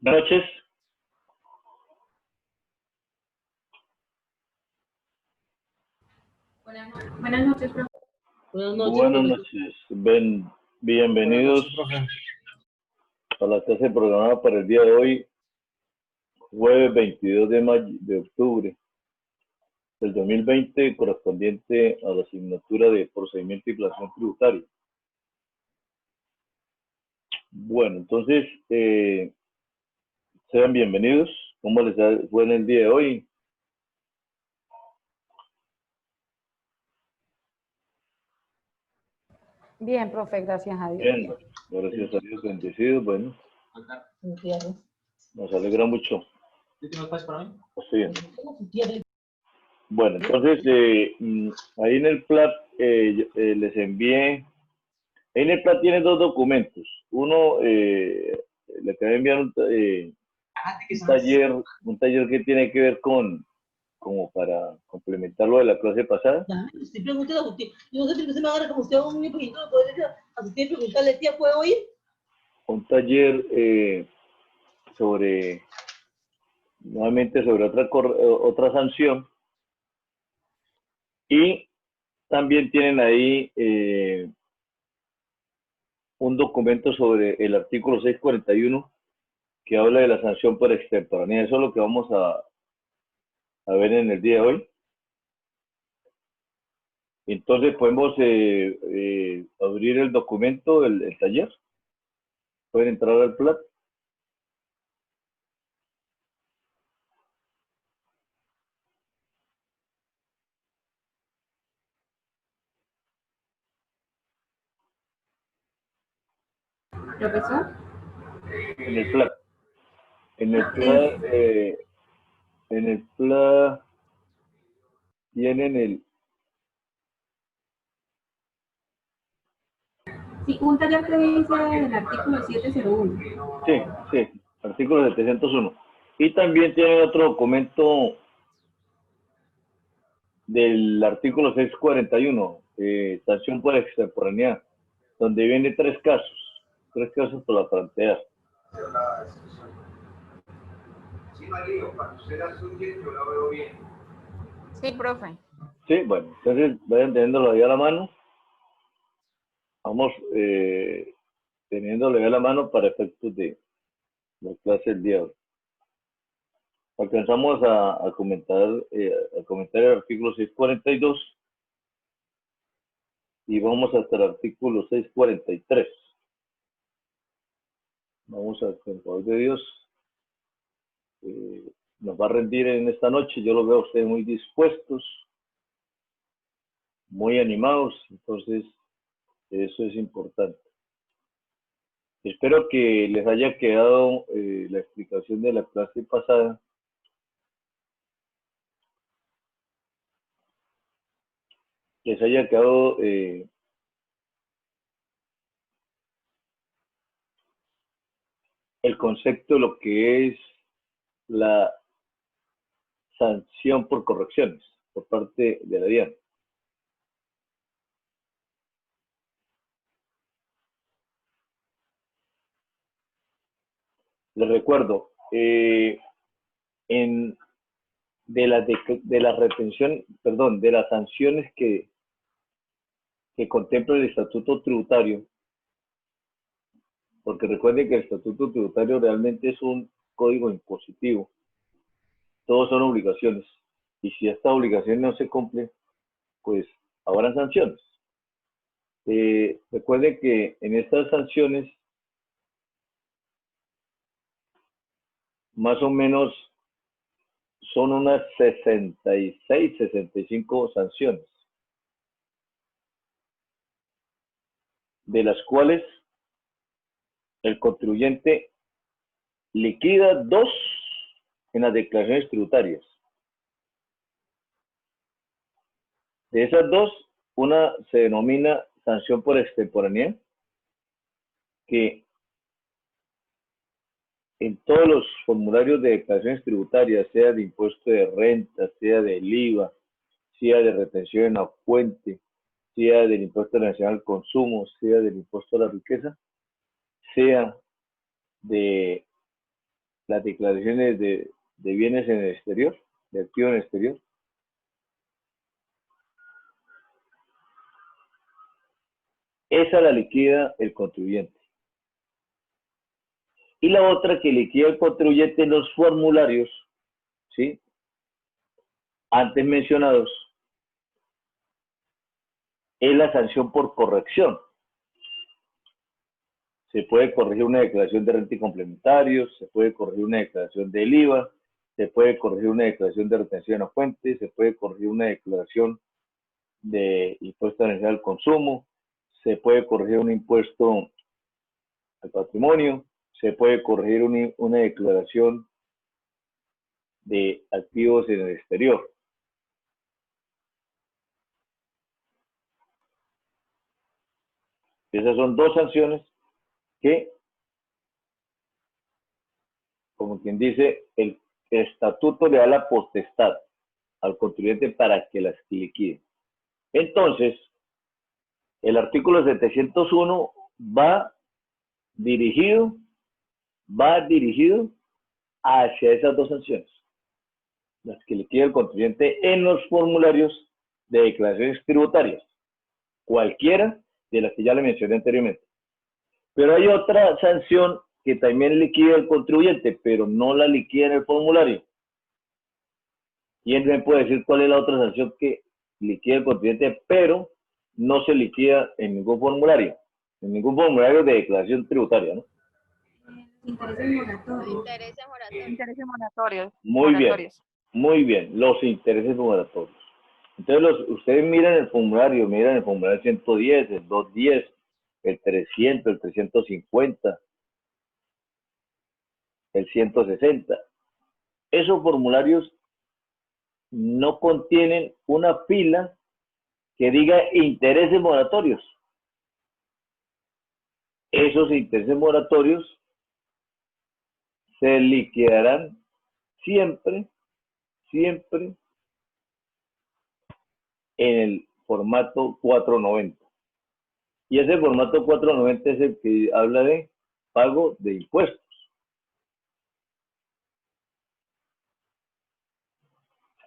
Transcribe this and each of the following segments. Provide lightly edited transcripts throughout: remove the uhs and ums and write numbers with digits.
Buenas noches. Buenas noches, profe. Buenas noches. Bienvenidos a la clase programada para el día de hoy, jueves 22 de octubre del 2020, correspondiente a la asignatura de procedimiento y planeación tributaria. Bueno, entonces, sean bienvenidos. ¿Cómo les fue en el día de hoy? Bien, profe, gracias a Dios. Bien, gracias a Dios, bendecidos. Bueno, nos alegra mucho. Sí. Bueno, entonces, ahí en el PLAT les envié. Ahí en el PLAT tiene dos documentos. Uno, le acabé de enviar un taller que tiene que ver como para complementar lo de la clase pasada. Estoy preguntando a usted. Yo no sé por qué se me agarra como usted a un niño pequeñito de poder a usted y preguntarle, tía, ¿puedo ir? Un taller sobre, nuevamente sobre otra sanción. Y también tienen ahí un documento sobre el artículo 641 que habla de la sanción por extemporaneidad. Eso es lo que vamos a ver en el día de hoy. Entonces podemos abrir el documento, el taller. Pueden entrar al PLAT. Profesor. En el PLAT. En el PLAT tienen el... Sí, un taller que dice el artículo 701. Sí, artículo 701. Y también tienen otro documento del artículo 641, sanción por extemporaneidad, donde viene tres casos por la plantear. Sí, profe. Sí, bueno, entonces vayan teniéndolo ahí a la mano. Vamos teniéndolo ahí a la mano para efectos de la clase del día de hoy. Alcanzamos a comentar el artículo 642 y vamos hasta el artículo 643. Vamos a, con el favor de Dios, nos va a rendir en esta noche. Yo lo veo a ustedes muy dispuestos, muy animados, entonces eso es importante. Espero que les haya quedado la explicación de la clase pasada. Que les haya quedado el concepto de lo que es la sanción por correcciones por parte de la DIAN. Les recuerdo, de las sanciones que contempla el estatuto tributario, porque recuerden que el estatuto tributario realmente es un código impositivo, todos son obligaciones, y si esta obligación no se cumple, pues habrán sanciones. Recuerden que en estas sanciones, más o menos son unas 66, 65 sanciones, de las cuales el contribuyente liquida 2 en las declaraciones tributarias. De esas 2, una se denomina sanción por extemporaneidad, que en todos los formularios de declaraciones tributarias, sea de impuesto de renta, sea del IVA, sea de retención a fuente, sea del impuesto nacional al consumo, sea del impuesto a la riqueza, sea de las declaraciones de bienes en el exterior, de activos en el exterior. Esa la liquida el contribuyente. Y la otra que liquida el contribuyente en los formularios, ¿sí? Antes mencionados, es la sanción por corrección. Se puede corregir una declaración de renta y complementarios, se puede corregir una declaración del IVA, se puede corregir una declaración de retención a fuente, se puede corregir una declaración de impuesto a la energía al consumo, se puede corregir un impuesto al patrimonio, se puede corregir una declaración de activos en el exterior. Esas son dos sanciones que, como quien dice, el estatuto le da la potestad al contribuyente para que las liquide. Entonces, el artículo 701 va dirigido hacia esas dos sanciones, las que liquida el contribuyente en los formularios de declaraciones tributarias, cualquiera de las que ya le mencioné anteriormente. Pero hay otra sanción que también liquida el contribuyente, pero no la liquida en el formulario. ¿Quién me puede decir cuál es la otra sanción que liquida el contribuyente, pero no se liquida en ningún formulario? En ningún formulario de declaración tributaria, ¿no? Intereses moratorios. Intereses moratorios. Muy bien, muy bien, los intereses moratorios. Entonces, ustedes miran el formulario 110, el 210, el 300, el 350, el 160. Esos formularios no contienen una fila que diga intereses moratorios. Esos intereses moratorios se liquidarán siempre en el formato 490. Y ese formato 490 es el que habla de pago de impuestos.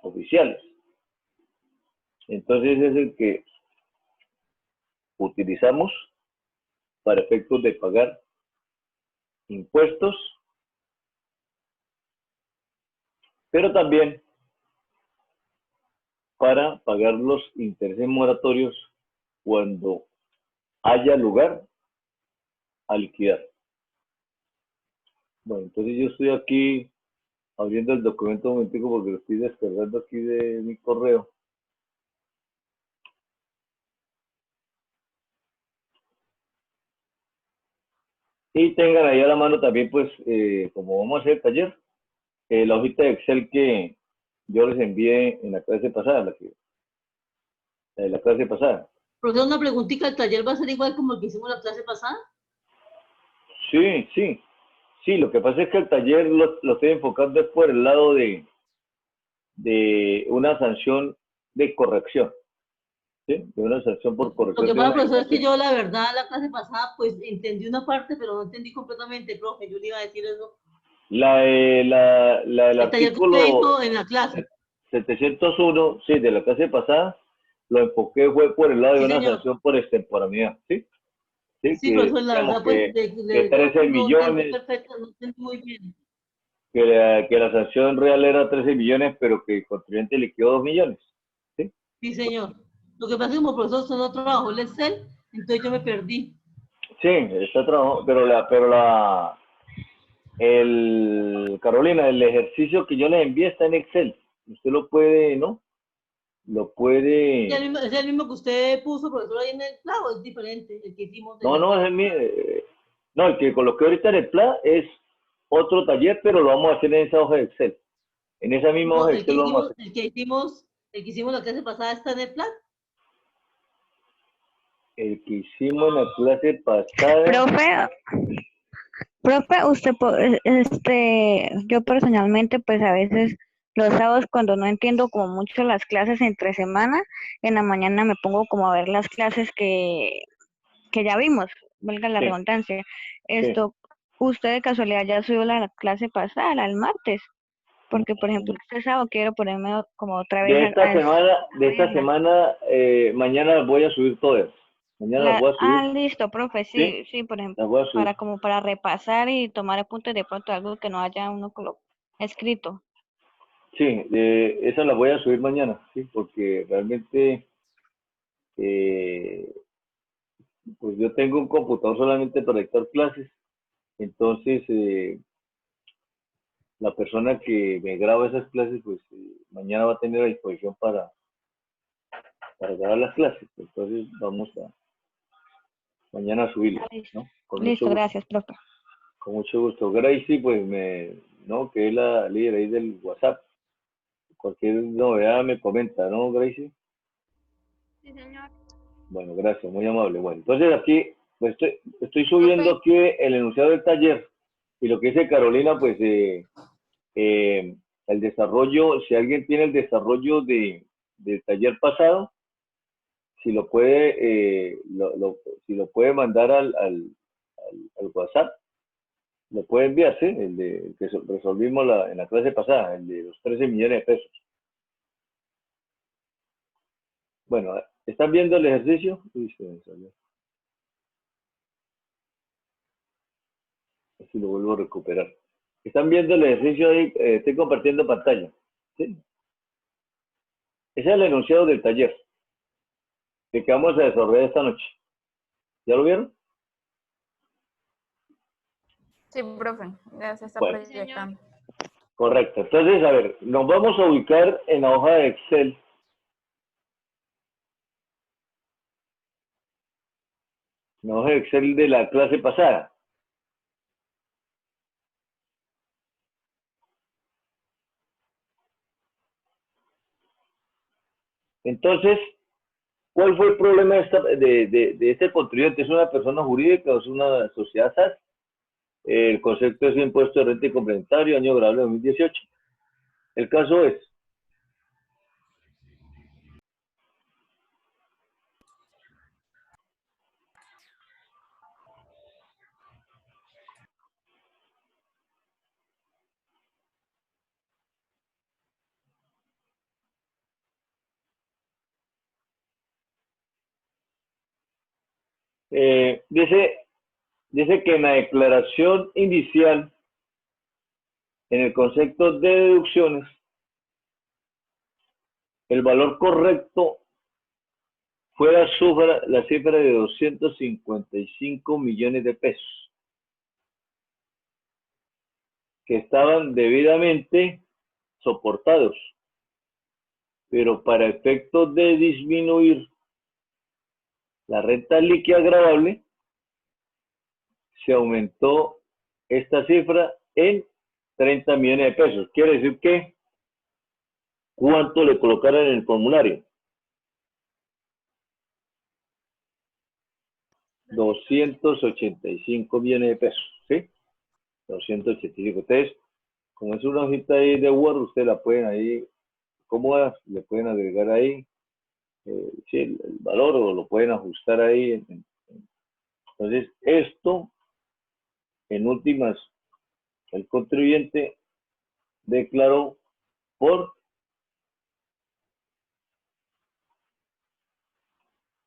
Oficiales. Entonces es el que utilizamos para efectos de pagar impuestos, pero también para pagar los intereses moratorios cuando haya lugar a liquidar. Bueno, entonces yo estoy aquí abriendo el documento un momentico porque lo estoy descargando aquí de mi correo. Y tengan ahí a la mano también, pues, como vamos a hacer el taller, la hojita de Excel que yo les envié en la clase pasada, la clase pasada. Profesor, una preguntita, ¿el taller va a ser igual como el que hicimos la clase pasada? Sí, sí. Sí, lo que pasa es que el taller lo estoy enfocando por el lado de una sanción de corrección. ¿Sí? De una sanción por corrección. Lo que pasa, profesor, es que yo, la verdad, la clase pasada, pues, entendí una parte, pero no entendí completamente, profe. Yo le iba a decir eso. Del El taller que artículo usted hizo en la clase. 701, sí, de la clase pasada, lo enfoqué fue por el lado de Sí, una señor. sanción por extemporaneidad, ¿sí? Sí, profesor, la verdad, pues, que 13 millones, perfecto, no entendí muy bien. que la sanción real era 13 millones, pero que el contribuyente liquidó 2 millones, ¿sí? Sí, señor. Lo que pasa es que como profesor usted no trabajó el Excel, entonces yo me perdí. Sí, está trabajando, Carolina, el ejercicio que yo les envié está en Excel. Usted lo puede, ¿no? Lo puede... ¿Es el mismo que usted puso, profesor, ahí en el plan, o es diferente el que hicimos? No, es el mismo. No, el que coloqué ahorita en el plan es otro taller, pero lo vamos a hacer en esa hoja de Excel. En esa misma hoja de Excel lo vamos a hacer. El que hicimos la clase pasada está en el plan. El que hicimos en la clase pasada... Profe, usted, yo personalmente, pues a veces los sábados cuando no entiendo como mucho las clases entre semana, en la mañana me pongo como a ver las clases que ya vimos, valga la Sí. redundancia. Sí. usted de casualidad ya subió la clase pasada, la del martes, porque por ejemplo este sábado quiero ponerme como otra vez De esta semana, mañana las voy a subir todas. Mañana las voy a subir. Listo, profe, Sí, sí, sí, por ejemplo, las voy a subir. para repasar y tomar apuntes de pronto algo que no haya uno escrito. Sí, esas las voy a subir mañana, sí, porque realmente, pues yo tengo un computador solamente para dictar clases, entonces la persona que me graba esas clases, pues mañana va a tener a disposición para grabar las clases. Entonces vamos a mañana a subirlas, Listo, ¿no? Con mucho listo, gusto. gracias, profe. Con mucho gusto. Gracie, pues ¿no? Que es la líder ahí del WhatsApp. Cualquier novedad me comenta, ¿no, Gracie? Sí, señor. Bueno, gracias, muy amable. Bueno, entonces aquí pues estoy subiendo aquí el enunciado del taller y lo que dice Carolina, pues el desarrollo, si alguien tiene el desarrollo del taller pasado, si lo puede, si lo puede mandar al WhatsApp, lo puede enviar, ¿sí? El que resolvimos en la clase pasada, el de los 13 millones de pesos. Bueno, ¿están viendo el ejercicio? Uy, se me salió. Así lo vuelvo a recuperar. ¿Están viendo el ejercicio ahí? Estoy compartiendo pantalla. ¿Sí? Ese es el enunciado del taller que vamos a desarrollar esta noche. ¿Ya lo vieron? Sí, profe, ya se está Bueno, proyectando. correcto. Entonces, a ver, nos vamos a ubicar en la hoja de Excel. En la hoja de Excel de la clase pasada. Entonces, ¿cuál fue el problema de este contribuyente? ¿Es una persona jurídica o es una sociedad SAS? El concepto es impuesto de renta y complementario, año grabable 2018. El caso es, dice que en la declaración inicial, en el concepto de deducciones, el valor correcto fue la cifra de 255 millones de pesos, que estaban debidamente soportados, pero para efectos de disminuir la renta líquida gravable, se aumentó esta cifra en 30 millones de pesos. Quiere decir que, ¿cuánto le colocaron en el formulario? 285 millones de pesos, ¿sí? 285. Entonces, como es una hojita ahí de Word, ustedes la pueden ahí, cómoda, le pueden agregar ahí sí, el valor o lo pueden ajustar ahí. Entonces, esto, en últimas, el contribuyente declaró por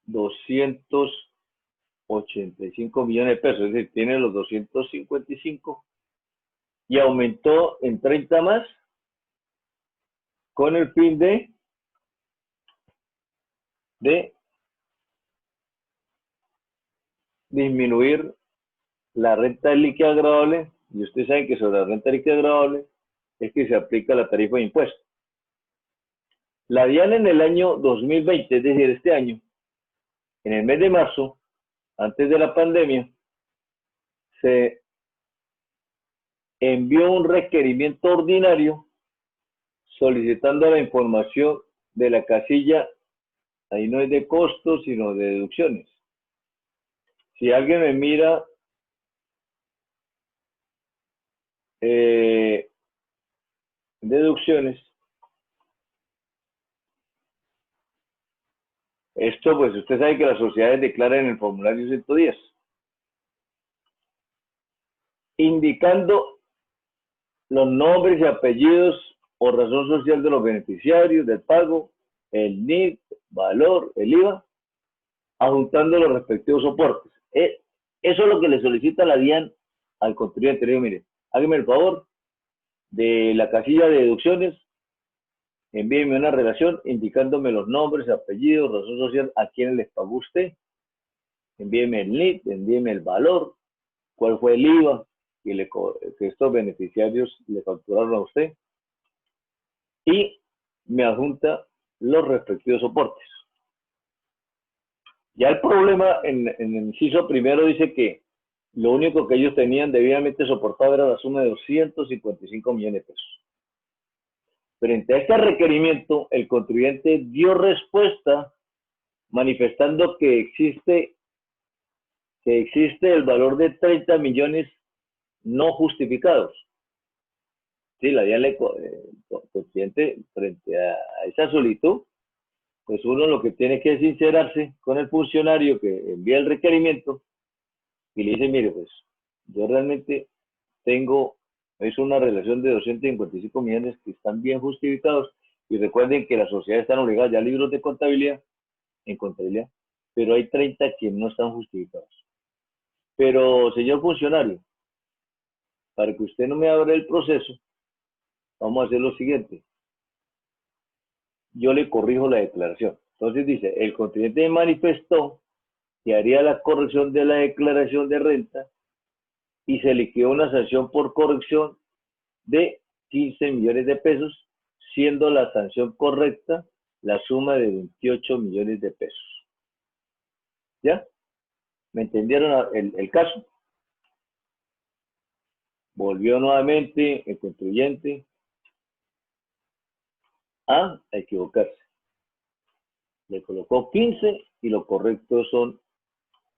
285 millones de pesos, es decir, tiene los 255 y aumentó en 30 más con el fin de disminuir la renta líquida agravable, y ustedes saben que sobre la renta líquida agravable es que se aplica la tarifa de impuesto. La DIAN en el año 2020, es decir, este año, en el mes de marzo, antes de la pandemia, se envió un requerimiento ordinario solicitando la información de la casilla, ahí no es de costos, sino de deducciones. Si alguien me mira deducciones, esto pues usted sabe que las sociedades declaran en el formulario 110. indicando los nombres y apellidos o razón social de los beneficiarios del pago, el NIF, valor, el IVA, adjuntando los respectivos soportes. Eso es lo que le solicita la DIAN al contribuyente. Le digo, mire, hágame el favor de la casilla de deducciones, envíeme una relación indicándome los nombres, apellidos, razón social, a quienes les pagó usted, envíeme el NIF, envíeme el valor, cuál fue el IVA que estos beneficiarios le facturaron a usted, y me adjunta los respectivos soportes. Ya el problema en el inciso primero dice que lo único que ellos tenían debidamente soportado era la suma de 255 millones de pesos. Frente a este requerimiento, el contribuyente dio respuesta manifestando que existe el valor de 30 millones no justificados. Sí, la DIAN el contribuyente frente a esa solicitud, pues uno lo que tiene que es sincerarse con el funcionario que envía el requerimiento y le dice, mire, pues yo realmente es una relación de 255 millones que están bien justificados, y recuerden que las sociedades están obligadas ya a libros de contabilidad, pero hay 30 que no están justificados. Pero, señor funcionario, para que usted no me abra el proceso, vamos a hacer lo siguiente. Yo le corrijo la declaración. Entonces dice, el contribuyente manifestó que haría la corrección de la declaración de renta y se liquidó una sanción por corrección de 15 millones de pesos, siendo la sanción correcta la suma de 28 millones de pesos. ¿Ya? ¿Me entendieron el caso? Volvió nuevamente el contribuyente a equivocarse. Le colocó 15 y lo correcto son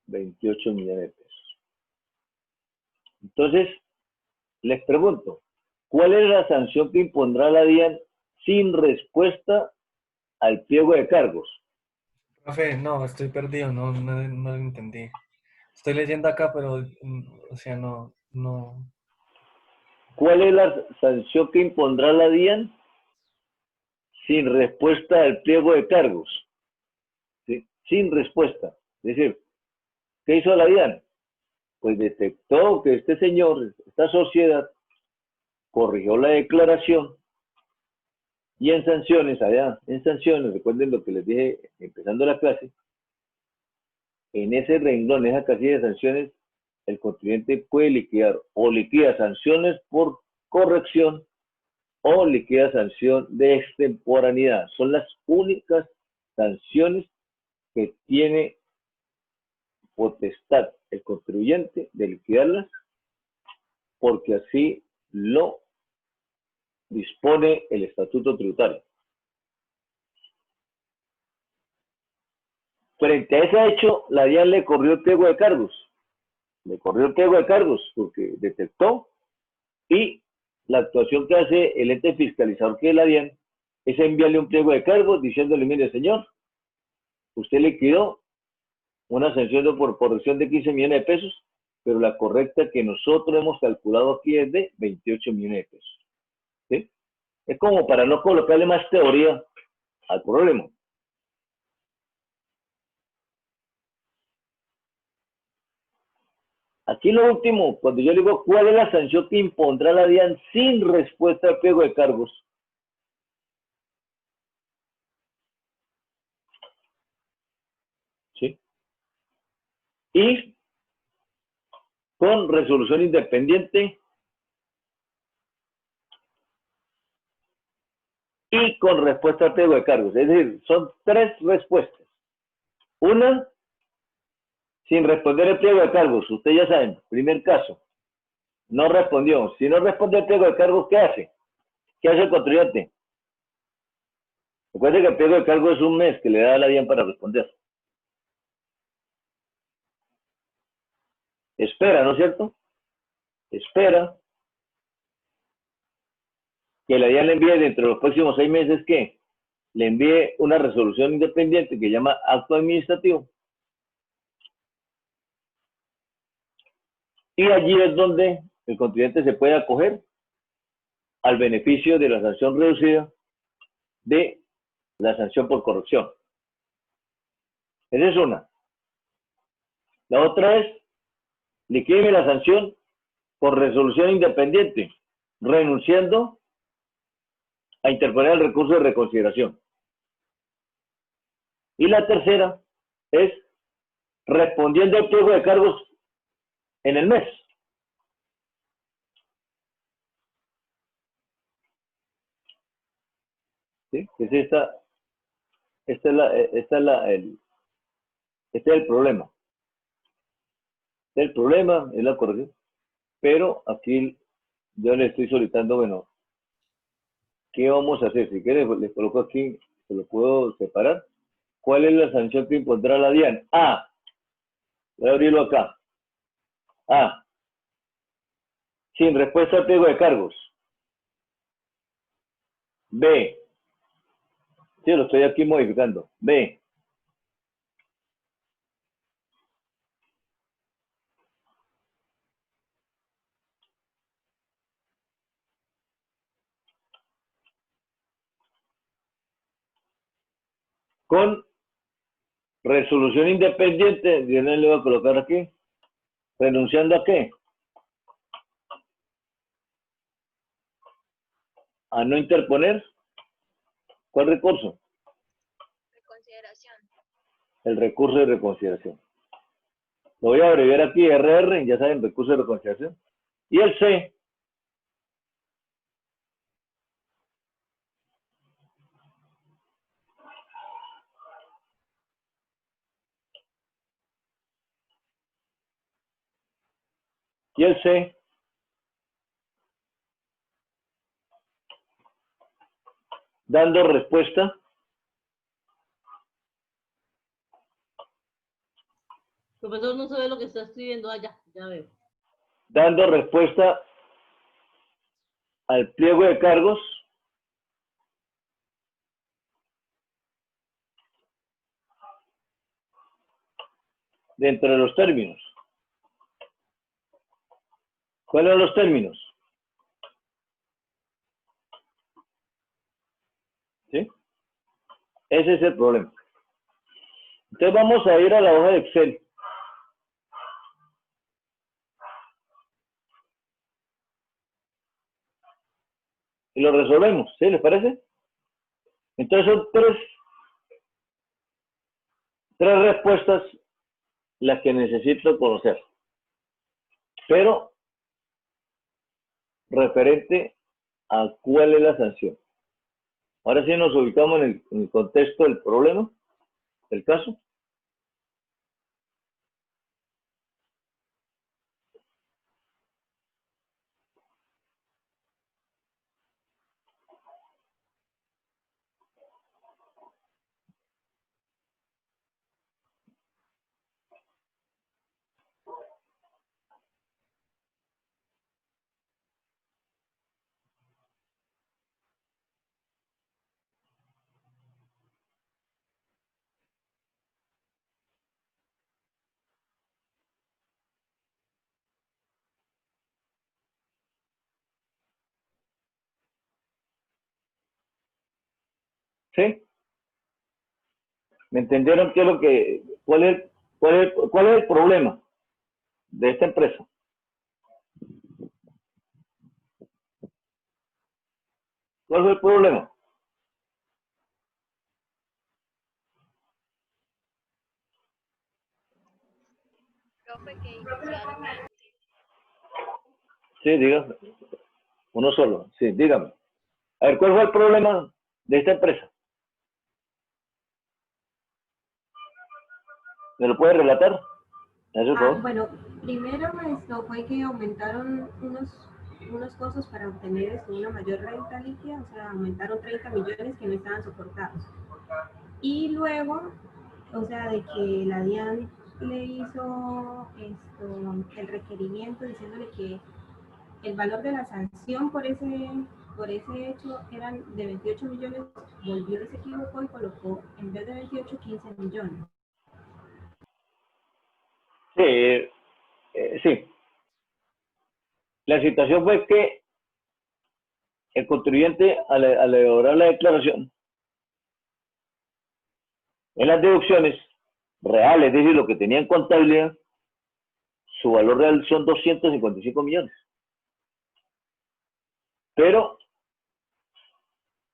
28 millones de pesos. Entonces, les pregunto, ¿cuál es la sanción que impondrá la DIAN sin respuesta al pliego de cargos? Profe, no, estoy perdido, no lo entendí. Estoy leyendo acá, pero, o sea, no. ¿Cuál es la sanción que impondrá la DIAN sin respuesta al pliego de cargos? ¿Sí? Sin respuesta. Es decir, ¿qué hizo la DIAN? Pues detectó que este señor, esta sociedad, corrigió la declaración y en sanciones, recuerden lo que les dije empezando la clase, en ese renglón, en esa casilla de sanciones, el contribuyente puede liquidar o liquida sanciones por corrección o liquida sanción de extemporaneidad. Son las únicas sanciones que tiene potestad el contribuyente de liquidarlas, porque así lo dispone el estatuto tributario. Frente a ese hecho, la DIAN le corrió el pliego de cargos. Le corrió el pliego de cargos porque detectó, y la actuación que hace el ente fiscalizador, que es la DIAN, es enviarle un pliego de cargos diciéndole, mire señor, usted liquidó una sanción por corrección de 15 millones de pesos, pero la correcta que nosotros hemos calculado aquí es de 28 millones de pesos. ¿Sí? Es como para no colocarle más teoría al problema. Aquí lo último, cuando yo digo cuál es la sanción que impondrá la DIAN sin respuesta al pliego de cargos. ¿Sí? Y con resolución independiente y con respuesta al pliego de cargos. Es decir, son 3 respuestas. Una, sin responder el pliego de cargos. Ustedes ya saben, primer caso, no respondió. Si no responde el pliego de cargos, ¿qué hace? ¿Qué hace el contribuyente? Recuerden que el pliego de cargos es un mes que le da a la DIAN para responder. Espera, ¿no es cierto? Espera que la DIAN le envíe dentro de los próximos 6 meses, ¿qué? Le envíe una resolución independiente que llama acto administrativo. Y allí es donde el contribuyente se puede acoger al beneficio de la sanción reducida de la sanción por corrupción. Esa es una. La otra es, liquide la sanción por resolución independiente, renunciando a interponer el recurso de reconsideración. Y la tercera es respondiendo al pliego de cargos en el mes. ¿Sí? Es este es el problema. El problema es la corrección. Pero aquí yo le estoy solicitando, bueno, ¿qué vamos a hacer? Si quiere, les coloco aquí, se lo puedo separar. ¿Cuál es la sanción que impondrá la DIAN? A. Voy a abrirlo acá. A. Sin respuesta al pliego de cargos. B. Sí, lo estoy aquí modificando. B. Con resolución independiente, yo le voy a colocar aquí. ¿Renunciando a qué? A no interponer. ¿Cuál recurso? Reconsideración. El recurso de reconsideración. Lo voy a abreviar aquí, RR, ya saben, recurso de reconsideración. Y el C. Y el C. Dando respuesta Profesor, no sabe lo que está escribiendo allá, ya veo. dando respuesta al pliego de cargos dentro de los términos. ¿Cuáles son los términos? ¿Sí? Ese es el problema. Entonces vamos a ir a la hoja de Excel. Y lo resolvemos, ¿sí? ¿Les parece? Entonces son tres respuestas las que necesito conocer. Pero referente a cuál es la sanción. Ahora sí nos ubicamos en el contexto del problema, del caso. ¿Sí? ¿Me entendieron qué es lo que, cuál es el problema de esta empresa? ¿Cuál fue el problema? Profe, que inicialmente Sí, dígame. Uno solo. Sí, dígame. A ver, ¿cuál fue el problema de esta empresa? ¿Me lo puede relatar? Eso es todo. Bueno, primero esto fue que aumentaron unos costos para obtener una mayor renta líquida, o sea, aumentaron 30 millones que no estaban soportados. Y luego, o sea, de que la DIAN le hizo el requerimiento diciéndole que el valor de la sanción por ese hecho eran de 28 millones, volvió y se equivocó y colocó en vez de 28, 15 millones. Sí, sí. La situación fue que el contribuyente, al elaborar la declaración, en las deducciones reales, es decir, lo que tenía en contabilidad, su valor real son 255 millones. Pero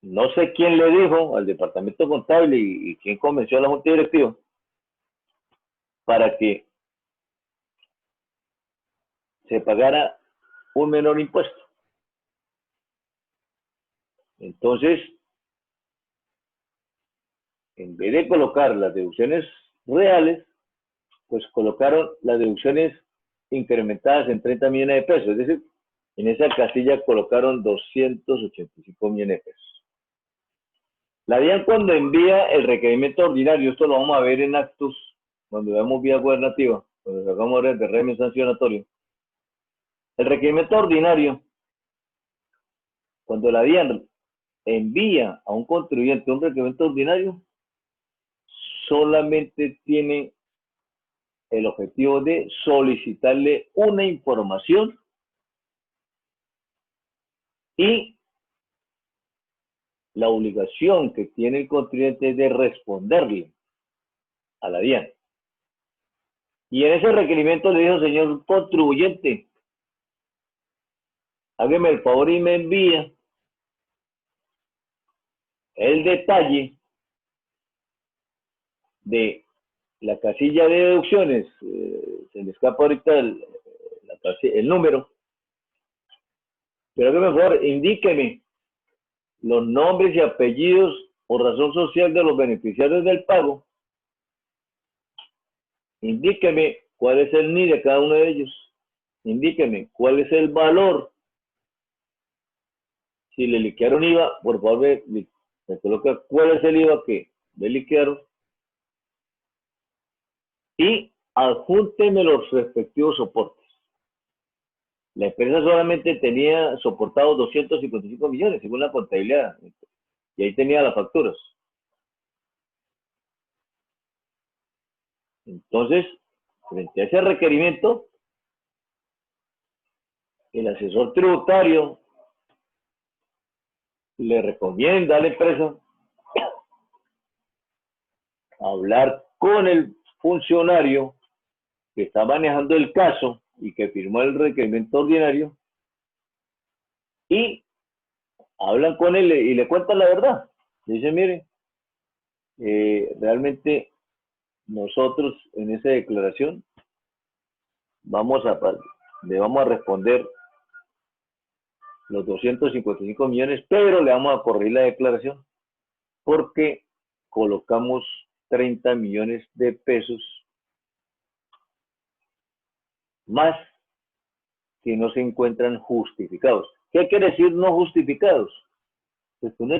no sé quién le dijo al departamento contable y quién convenció a la junta directiva para que se pagara un menor impuesto. Entonces, en vez de colocar las deducciones reales, pues colocaron las deducciones incrementadas en 30 millones de pesos. Es decir, en esa casilla colocaron 285 millones de pesos. La DIAN, cuando envía el requerimiento ordinario, esto lo vamos a ver en actos, cuando veamos vía gubernativa, cuando sacamos de régimen sancionatorio, el requerimiento ordinario, cuando la DIAN envía a un contribuyente un requerimiento ordinario, solamente tiene el objetivo de solicitarle una información y la obligación que tiene el contribuyente es de responderle a la DIAN. Y en ese requerimiento le dijo, señor contribuyente, hágame el favor y me envía el detalle de la casilla de deducciones, se me escapa ahorita el número, pero hágame el favor, indíqueme los nombres y apellidos o razón social de los beneficiarios del pago, indíqueme cuál es el NID de cada uno de ellos, indíqueme cuál es el valor, si le liquidaron IVA, por favor me coloca cuál es el IVA que le liquidaron y adjúnteme los respectivos soportes. La empresa solamente tenía soportados 255 millones, según la contabilidad, y ahí tenía las facturas. Entonces, frente a ese requerimiento, el asesor tributario le recomienda a la empresa hablar con el funcionario que está manejando el caso y que firmó el requerimiento ordinario y hablan con él y le cuentan la verdad. Dice, mire, realmente nosotros en esa declaración le vamos a responder los 255 millones, pero le vamos a corregir la declaración porque colocamos 30 millones de pesos más que no se encuentran justificados. ¿Qué quiere decir no justificados? Pues que no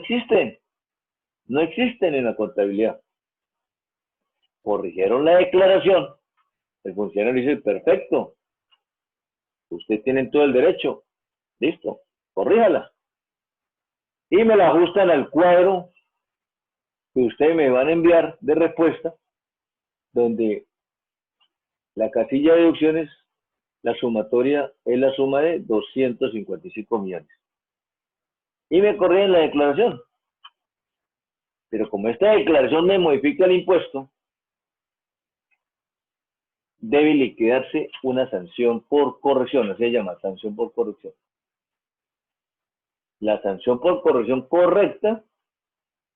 existen en la contabilidad. Corrigieron la declaración, el funcionario dice, perfecto, usted tiene todo el derecho, listo, corríjala. Y me la ajustan al cuadro que ustedes me van a enviar de respuesta, donde la casilla de deducciones, la sumatoria es la suma de 255 millones. Y me corrigen la declaración. Pero como esta declaración me modifica el impuesto, debe liquidarse una sanción por corrección, así se llama, sanción por corrección. La sanción por corrección correcta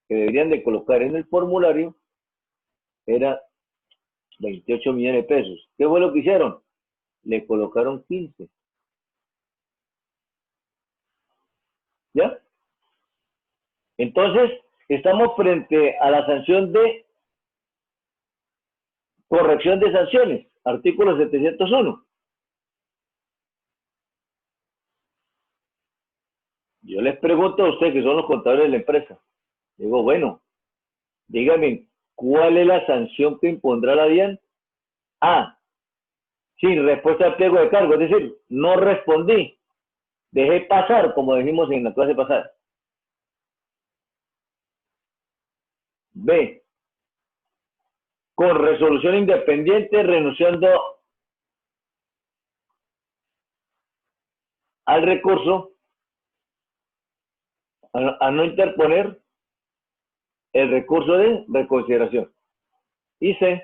que deberían de colocar en el formulario era 28 millones de pesos. ¿Qué fue lo que hicieron? Le colocaron 15. ¿Ya? Entonces, estamos frente a la sanción de corrección de sanciones, artículo 701. Yo les pregunto a ustedes, que son los contadores de la empresa, digo, bueno, díganme, ¿cuál es la sanción que impondrá la DIAN? Sin respuesta al pliego de cargo, es decir, no respondí, dejé pasar, como dijimos en la clase pasada. B, con resolución independiente, renunciando al recurso, a no interponer el recurso de reconsideración. Y C,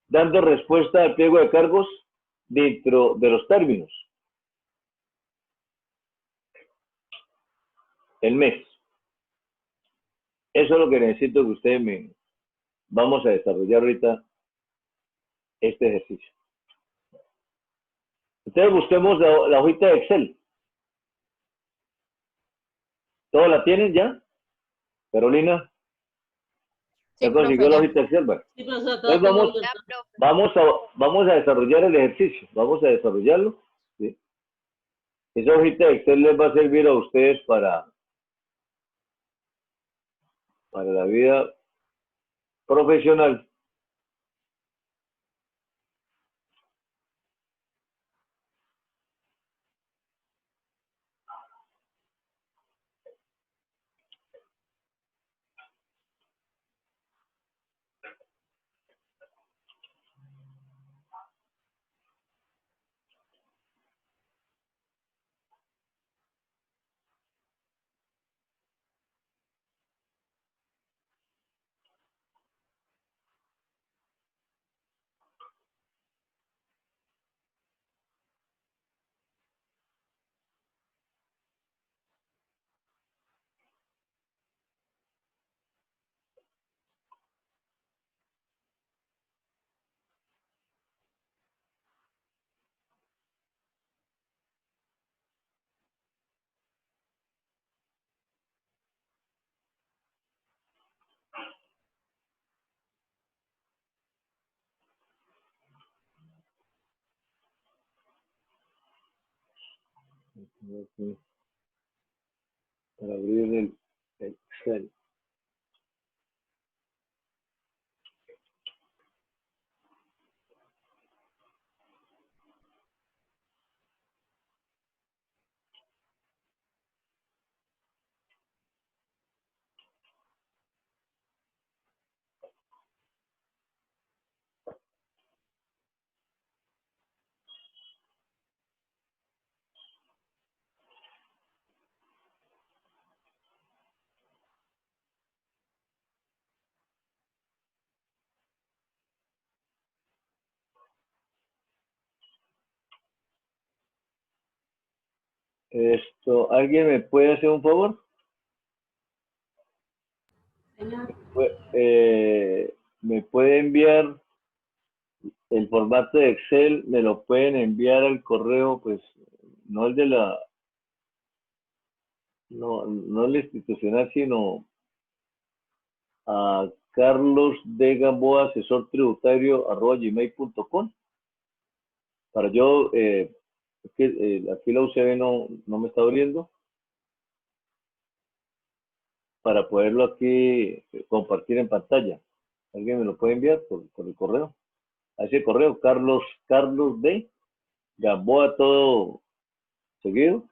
dando respuesta al pliego de cargos dentro de los términos. El mes. Eso es lo que necesito que ustedes me... Vamos a desarrollar ahorita este ejercicio. Entonces busquemos la hojita de Excel. ¿Todos la tienen ya? Carolina, Sí, ¿ya consiguió profe, la ya. hojita de Excel? Bueno, Sí, profesor, acá entonces tengo vamos, abierta. vamos a desarrollar el ejercicio. Vamos a desarrollarlo. ¿Sí? Esa hojita de Excel les va a servir a ustedes para la vida profesional. Para abrir el Excel. ¿Alguien me puede hacer un favor? Señor, ¿Me puede enviar el formato de Excel? ¿Me lo pueden enviar al correo? Pues no el de la, no el institucional, sino a Carlos de Gamboa, asesor tributario, @gmail.com. Para yo, aquí la UCB no me está abriendo, para poderlo aquí compartir en pantalla. ¿Alguien me lo puede enviar por el correo? A ese correo, Carlos de Gamboa, todo seguido,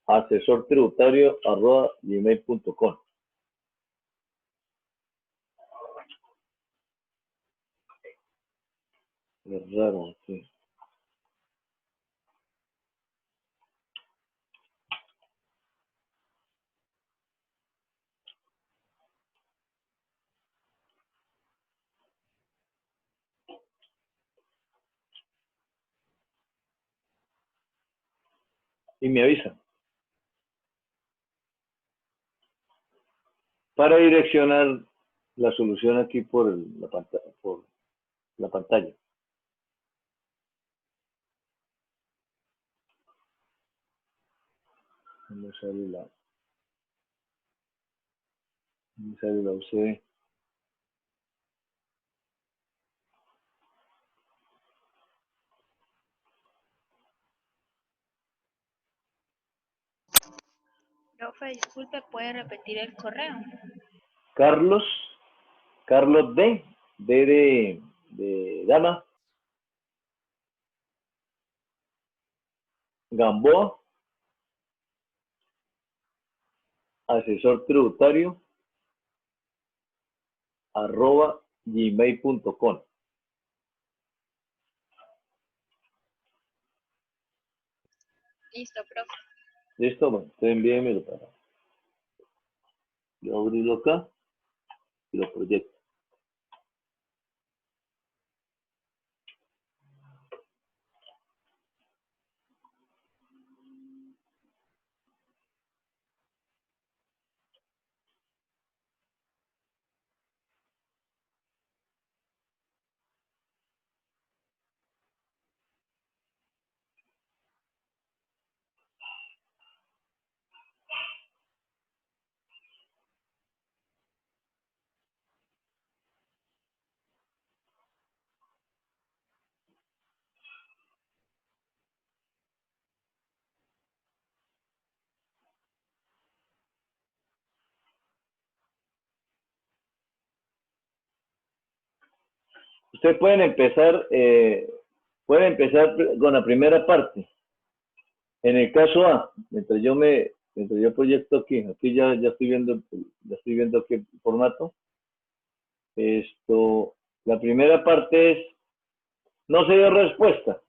asesor tributario, @gmail.com. Es raro, sí. Y me avisan. Para direccionar la solución aquí por la pantalla. Me sale la UCB. Profe, disculpe, ¿puede repetir el correo? Carlos de dama, Gamboa, asesor tributario, @gmail.com. Listo, profe. ¿Listo? Bueno, entonces envíenmelo para yo abrirlo acá y lo proyecto. Ustedes pueden empezar con la primera parte. En el caso A, mientras yo proyecto aquí ya estoy viendo aquí el formato. La primera parte es, no se dio respuesta.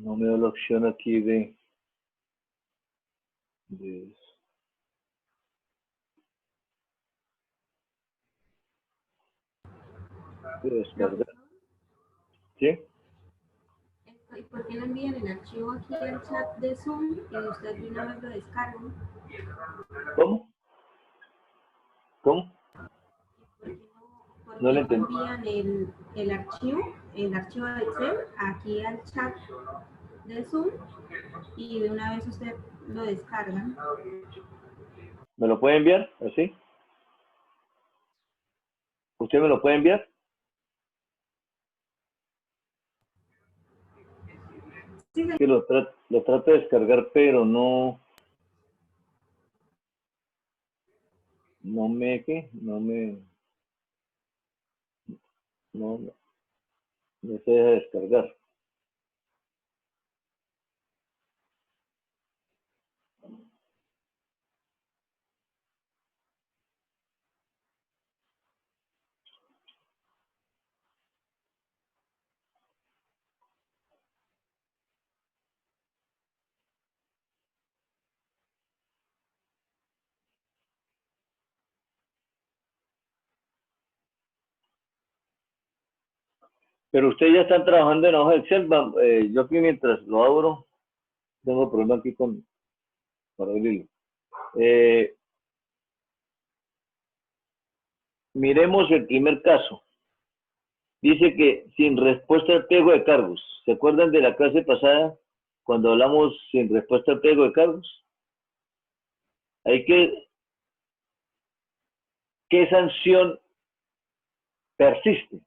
No me da la opción aquí de descargar. ¿Sí? ¿Y por qué no envían el archivo aquí al chat de Zoom y usted de una vez lo descargan? ¿Cómo? ¿Cómo? ¿Por No qué le no entendí. envían el archivo de Excel aquí al chat de Zoom y de una vez usted lo descarga? ¿Me lo puede enviar? ¿Así? ¿Usted me lo puede enviar? Sí, Que lo trato de descargar, pero no me, ¿qué? No, no se deja descargar. Pero ustedes ya están trabajando en hoja de Excel. Yo aquí mientras lo abro, tengo problema aquí para abrirlo. Miremos el primer caso. Dice que sin respuesta al pliego de cargos. ¿Se acuerdan de la clase pasada cuando hablamos sin respuesta al pliego de cargos? ¿Qué sanción persiste?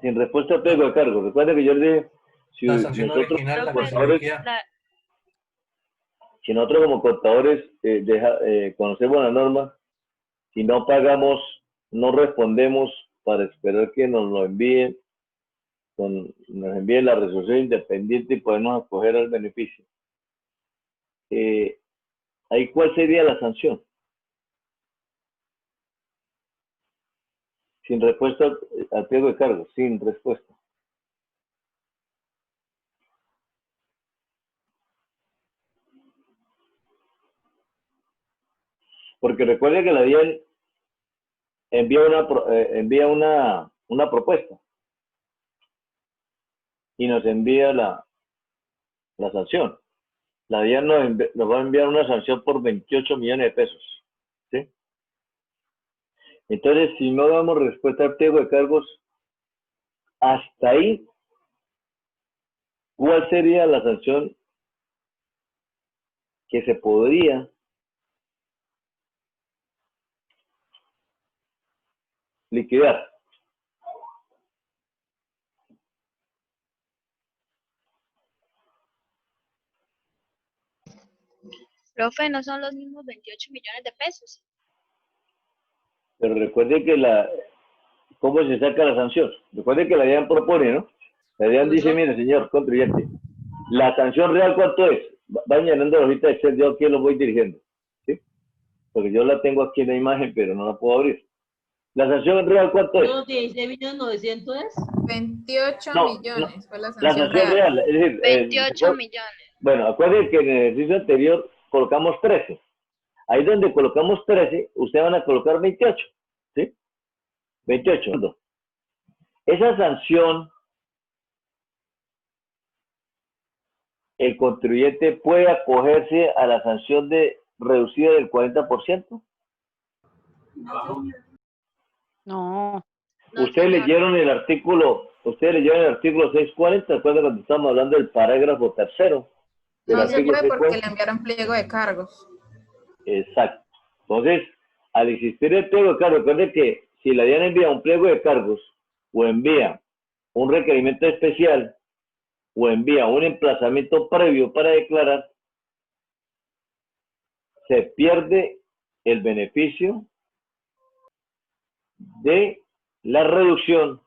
Sin respuesta al pliego de cargos. Recuerden que yo le dije, si La sanción nosotros original, como la que se contadores, liquida. si nosotros como contadores conocemos la norma, si no pagamos, no respondemos para esperar que nos lo envíen, nos envíen la resolución independiente y podemos acoger al beneficio. ¿Ahí cuál sería la sanción? Sin respuesta al pliego de cargos, sin respuesta. Porque recuerde que la DIAN envía una propuesta y nos envía la sanción. La DIAN nos va a enviar una sanción por 28 millones de pesos. ¿Sí? Entonces, si no damos respuesta al pliego de cargos, hasta ahí, ¿cuál sería la sanción que se podría liquidar? Profe, no son los mismos 28 millones de pesos. Pero recuerde que ¿cómo se saca la sanción? Recuerde que la DIAN propone, ¿no? La DIAN dice, mire, señor contribuyente, la sanción real, ¿cuánto es? Vayan llenando la hojita de Excel, yo aquí lo voy dirigiendo, ¿sí? Porque yo la tengo aquí en la imagen, pero no la puedo abrir. ¿La sanción real cuánto es? No, 16.900.000 es. 28 No, millones fue la la sanción sanción real. real, es decir, 28 millones. bueno, acuérdense que en el ejercicio anterior colocamos 13. Ahí donde colocamos 13, ustedes van a colocar 28, ¿sí? 28. Esa sanción, el contribuyente puede acogerse a la sanción reducida del 40%. No. No, Ustedes señor. leyeron el artículo 640, ¿recuerdan cuando estamos hablando del parágrafo tercero? No se puede porque 640. le enviaron pliego de cargos. Exacto. Entonces, al existir el pliego de cargos, recuerden que si la DIAN envía un pliego de cargos o envía un requerimiento especial o envía un emplazamiento previo para declarar, se pierde el beneficio de la reducción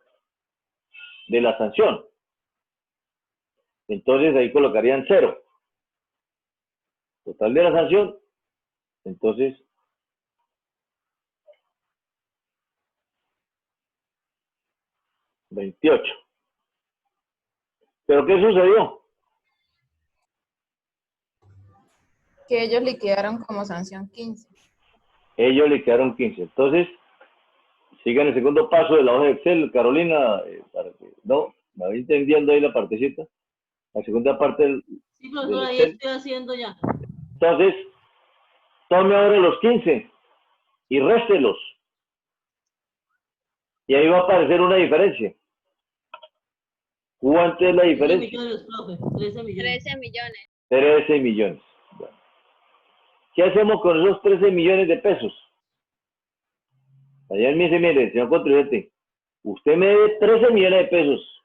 de la sanción. Entonces ahí colocarían 0. Total de la sanción. Entonces 28. ¿Pero qué sucedió? Que ellos liquidaron como sanción 15. Ellos le quedaron 15. Entonces, sigan el segundo paso de la hoja de Excel, Carolina, para que, no, me voy entendiendo ahí la partecita. La segunda parte del Sí, profesor, ahí Excel. estoy haciendo ya. Entonces, tome ahora los 15 y réstelos. Y ahí va a aparecer una diferencia. ¿Cuánto es la 13 diferencia? millones, profe. 13 millones. 13 millones. 13 millones. Bueno. ¿Qué hacemos con esos 13 millones de pesos? Allá me dice, mire, señor contribuyente, usted me debe 13 millones de pesos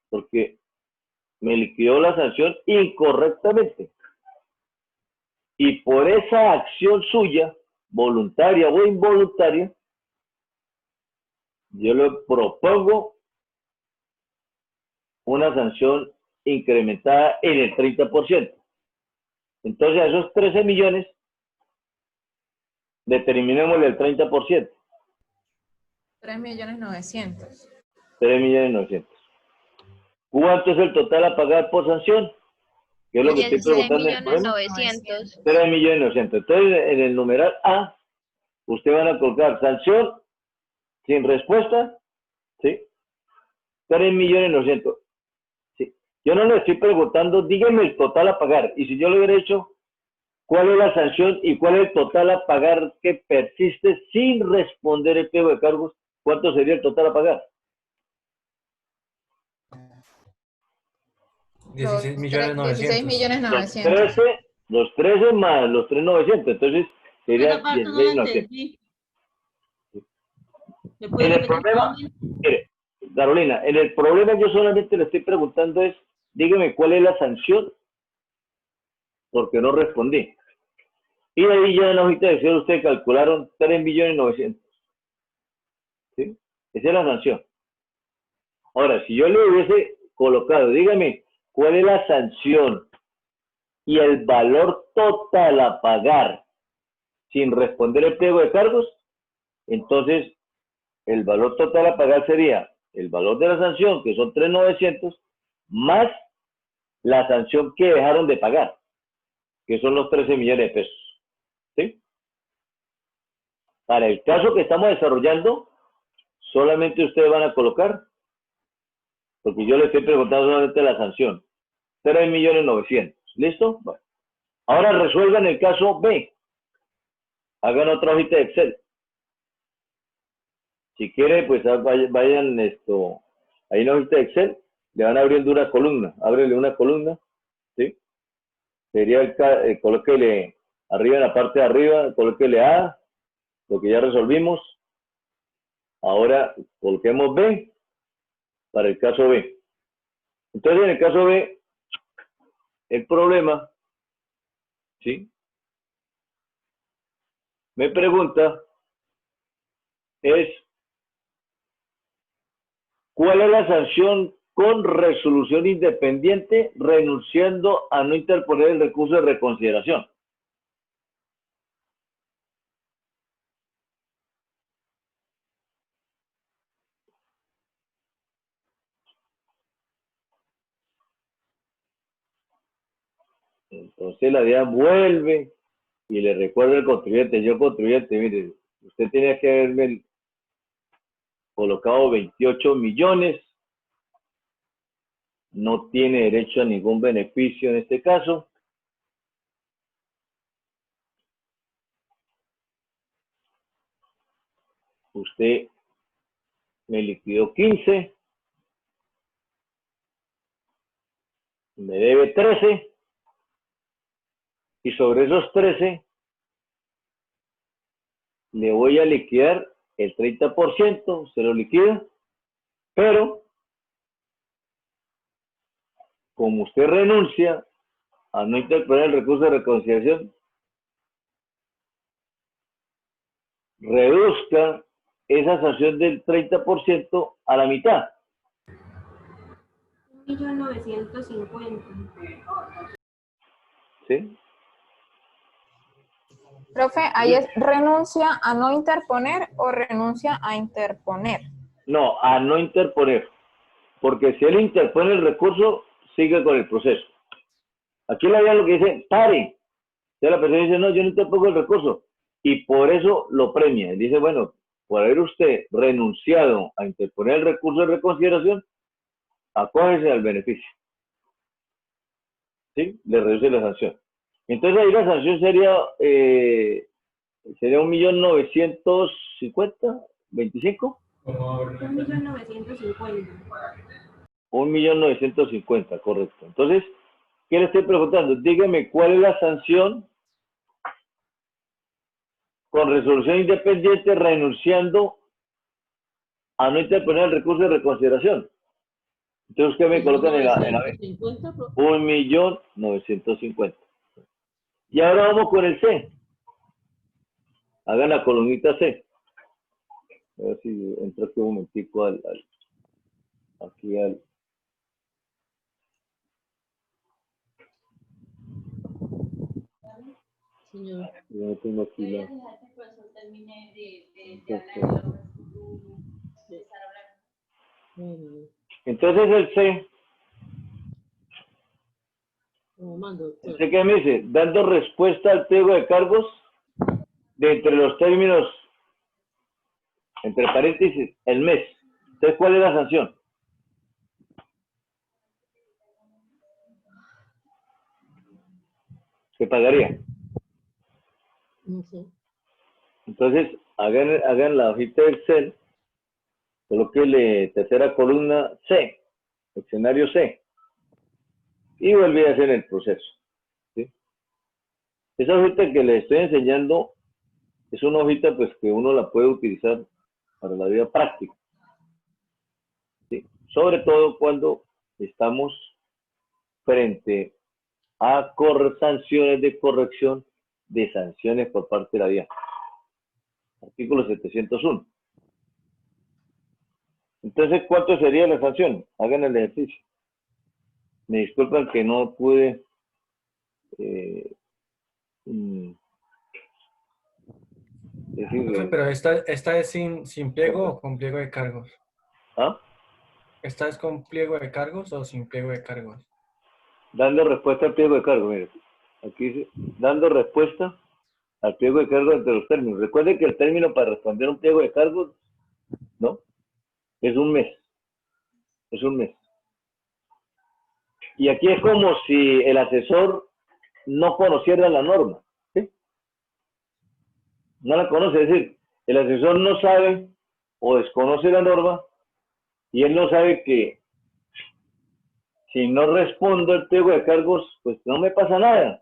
porque me liquidó la sanción incorrectamente. Y por esa acción suya, voluntaria o involuntaria, yo le propongo una sanción incrementada en el 30%. Entonces, a esos 13 millones, determinémosle el 30%. 3.900.000. 3.900.000. ¿Cuánto es el total a pagar por sanción? ¿Qué es lo que estoy 16 preguntando en el millones problema? 900. 3.900.000. Entonces, en el numeral A, usted van a colocar sanción sin respuesta, ¿sí? 3.900.000. ¿Sí? Yo no le estoy preguntando, dígame el total a pagar. Y si yo le hubiera hecho, ¿cuál es la sanción y cuál es el total a pagar que persiste sin responder el pliego de cargos? ¿Cuánto sería el total a pagar? 16.900.000. Los 13 más los 3.900, entonces serían Esa parte no la 16.900. entendí. ¿Me En puede el repetir problema, nuevamente? mire, Carolina, en el problema yo solamente le estoy preguntando es, dígame cuál es la sanción, porque no respondí. Y ahí ya en la hojita de Excel ustedes calcularon 3.900.000. ¿Sí? Esa es la sanción. Ahora, si yo le hubiese colocado, dígame, ¿cuál es la sanción y el valor total a pagar sin responder el pliego de cargos? Entonces, el valor total a pagar sería el valor de la sanción, que son 3.900, más la sanción que dejaron de pagar, que son los 13 millones de pesos. ¿Sí? Para el caso que estamos desarrollando, solamente ustedes van a colocar, porque yo le estoy preguntando solamente la sanción, 3.900.000. ¿Listo? Bueno. Ahora resuelvan el caso B. Hagan otra hojita de Excel. Si quieren, pues vayan esto, ahí en la hojita de Excel, le van abriendo una columna. Ábrele una columna, ¿sí? Sería colóquele arriba, en la parte de arriba, colóquele A, lo que ya resolvimos. Ahora coloquemos B para el caso B. Entonces, en el caso B, el problema, ¿sí? Me pregunta es, ¿cuál es la sanción con resolución independiente renunciando a no interponer el recurso de reconsideración? Entonces la DIAN vuelve y le recuerda al contribuyente, yo contribuyente, mire, usted tenía que haberme colocado 28 millones, no tiene derecho a ningún beneficio en este caso. Usted me liquidó 15, me debe 13, y sobre esos 13 le voy a liquidar el 30%, se lo liquida, pero como usted renuncia a no interponer el recurso de reconsideración, reduzca esa sanción del 30% a la mitad. 1.950.000. ¿Sí? Profe, ahí es renuncia a no interponer o renuncia a interponer. No, a no interponer. Porque si él interpone el recurso, sigue con el proceso. Aquí la vía lo que dice, pare. Entonces la persona dice, no, yo no interpongo el recurso. Y por eso lo premia. Y dice, bueno, por haber usted renunciado a interponer el recurso de reconsideración, acógese al beneficio. ¿Sí? Le reduce la sanción. Entonces ahí la sanción sería 1.950.000, 25. 1.950.000. 1.950.000, correcto. Entonces, ¿qué le estoy preguntando? Dígame cuál es la sanción con resolución independiente renunciando a no interponer el recurso de reconsideración. Entonces, ¿qué me colocan en la 1.950.000? Y ahora vamos con el C. Hagan la columnita C. A ver si entra aquí un momentico aquí al... Señor. Yo no tengo aquí la... Entonces el C, ¿el C qué me dice? Dando respuesta al pliego de cargos de entre los términos, entre paréntesis, el mes. Entonces, ¿cuál es la sanción? ¿Qué pagaría? No sé. Entonces, hagan la hojita de Excel, colóquele tercera columna C, escenario C, y vuelve a hacer el proceso. ¿Sí? Esa hojita que les estoy enseñando es una hojita pues que uno la puede utilizar para la vida práctica. ¿Sí? Sobre todo cuando estamos frente a sanciones de corrección de sanciones por parte de la DIAN. Artículo 701. Entonces, ¿cuánto sería la sanción? Hagan el ejercicio. Me disculpan que no pude... decir, Pero esta es sin pliego o con pliego de cargos. ¿Ah? ¿Esta es con pliego de cargos o sin pliego de cargos? Dando respuesta al pliego de cargo, mire. Aquí dice, dando respuesta al pliego de cargo entre los términos. Recuerden que el término para responder un pliego de cargos, ¿no? Es un mes. Es un mes. Y aquí es como si el asesor no conociera la norma. ¿Sí? No la conoce. Es decir, el asesor no sabe o desconoce la norma y él no sabe que si no respondo el pliego de cargos, pues no me pasa nada.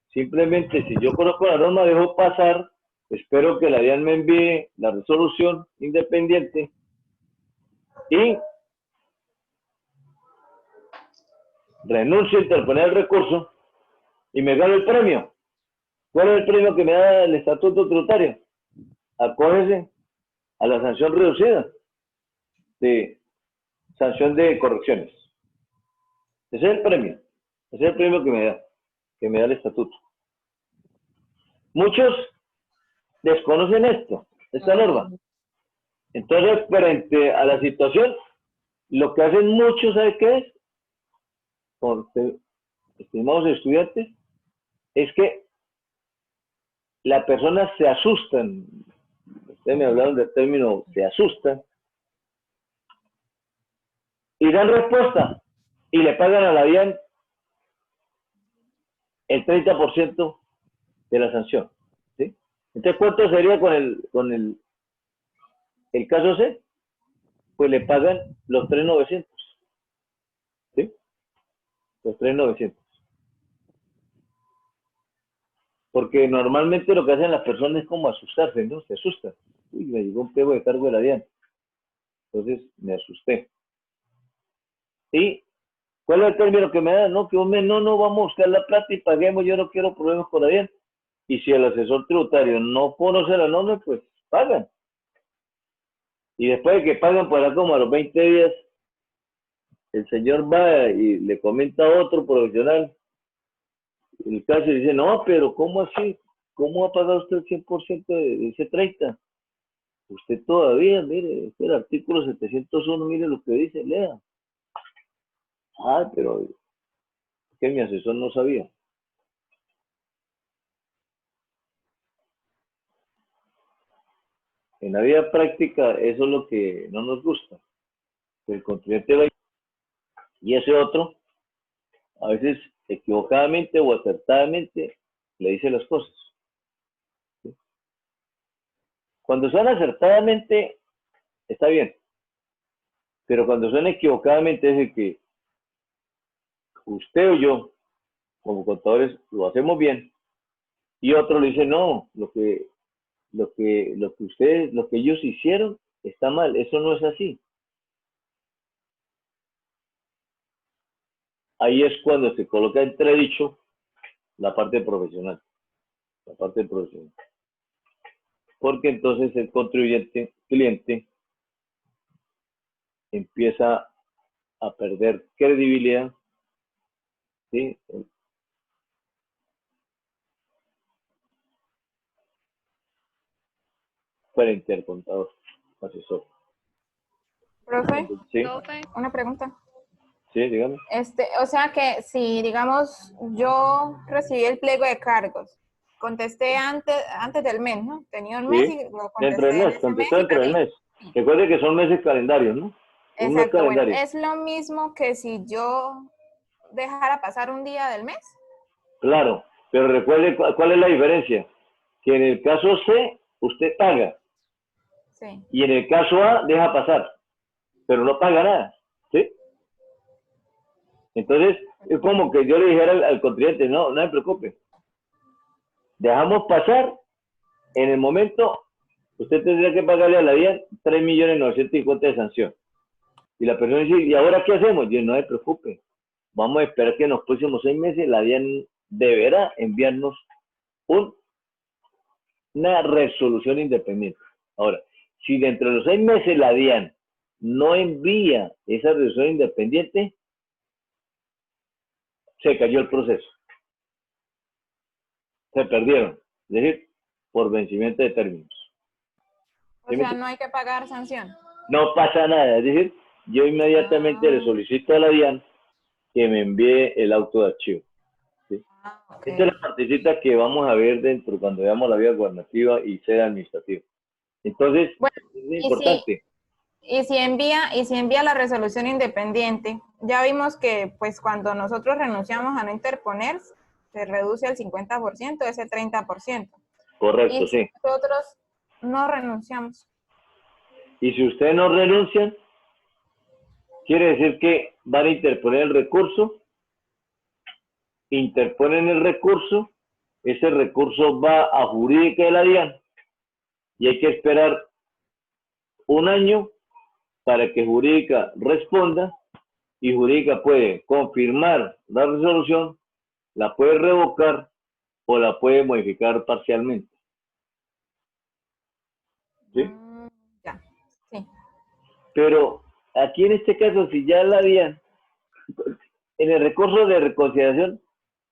Simplemente, si yo conozco la norma, dejo pasar, espero que la DIAN me envíe la resolución independiente y renuncio a interponer el recurso y me gano el premio. ¿Cuál es el premio que me da el estatuto tributario? Acógese a la sanción reducida de sanción de correcciones. Ese es el premio. Ese es el premio que me da el estatuto. Muchos desconocen esta norma. Entonces, frente a la situación, lo que hacen muchos, ¿sabe qué es? Porque, estimados estudiantes, es que las personas se asustan. Ustedes me hablaron del término se asustan y dan respuesta y le pagan a la DIAN el 30% de la sanción. ¿Sí? Entonces, ¿cuánto sería con el caso C? Pues le pagan los 3.900. ¿Sí? Los 3.900. Porque normalmente lo que hacen las personas es como asustarse, ¿no? Se asustan. Uy, me llegó un pliego de cargo de la DIAN. Entonces me asusté. ¿Y cuál es el término que me da? No, que hombre, no vamos a buscar la plata y paguemos, yo no quiero problemas con la DIAN. Y si el asesor tributario no conoce la norma, pues pagan. Y después de que pagan por ahí como a los 20 días, el señor va y le comenta a otro profesional el caso y dice, no, pero ¿cómo así? ¿Cómo ha pagado usted el 100% de ese 30%? Usted todavía, mire, este es el artículo 701, mire lo que dice, lea. Ah, pero que mi asesor no sabía. En la vida práctica, eso es lo que no nos gusta. El contribuyente va y ese otro, a veces equivocadamente o acertadamente, le dice las cosas. ¿Sí? Cuando son acertadamente, está bien. Pero cuando son equivocadamente, es el que usted o yo, como contadores, lo hacemos bien. Y otro le dice, no, lo que ellos hicieron está mal. Eso no es así. Ahí es cuando se coloca entredicho la parte profesional. La parte profesional. Porque entonces el contribuyente, cliente, empieza a perder credibilidad, ¿sí? Frente al contador, asesor. Profe, ¿Sí? Profe, una pregunta. Sí, dígame. O sea que si, digamos, yo recibí el pliego de cargos, contesté antes del mes, ¿no? Tenía un mes Sí, y lo dentro del contesté en mes, ese mes contestó y dentro del pagué. mes. Recuerde que son meses calendarios, ¿no? Un mes Exacto, bueno, calendario. es lo mismo que si yo dejara pasar un día del mes. Claro, pero recuerde cuál es la diferencia. Que en el caso C, usted paga. Sí. Y en el caso A, deja pasar. Pero no paga nada. ¿Sí? Entonces, es como que yo le dijera al contribuyente, no, no se preocupe. Dejamos pasar, en el momento, usted tendría que pagarle a la DIAN 3.950.000 de sanción. Y la persona dice, ¿y ahora qué hacemos? Yo, no se preocupe. Vamos a esperar que en los próximos 6 meses la DIAN deberá enviarnos una resolución independiente. Ahora, si dentro de los 6 meses la DIAN no envía esa resolución independiente, se cayó el proceso. Se perdieron. Es decir, por vencimiento de términos. O sea, no hay que pagar sanción. No pasa nada. Es decir, yo inmediatamente le solicito a la DIAN que me envíe el auto de archivo. ¿Sí? Okay. Esta es la partecita que vamos a ver dentro cuando veamos la vía gubernativa y sede administrativa. Entonces, Bueno, es importante. Y si envía la resolución independiente, ya vimos que pues cuando nosotros renunciamos a no interponer, se reduce al 50%, ese 30%. Correcto, Y si sí. nosotros no renunciamos. Y si ustedes no renuncian, quiere decir que van a interponer el recurso, interponen el recurso, ese recurso va a jurídica de la DIAN y hay que esperar un año para que jurídica responda y jurídica puede confirmar la resolución, la puede revocar o la puede modificar parcialmente. ¿Sí? Ya, sí. Pero aquí en este caso, si ya la DIAN, en el recurso de reconsideración,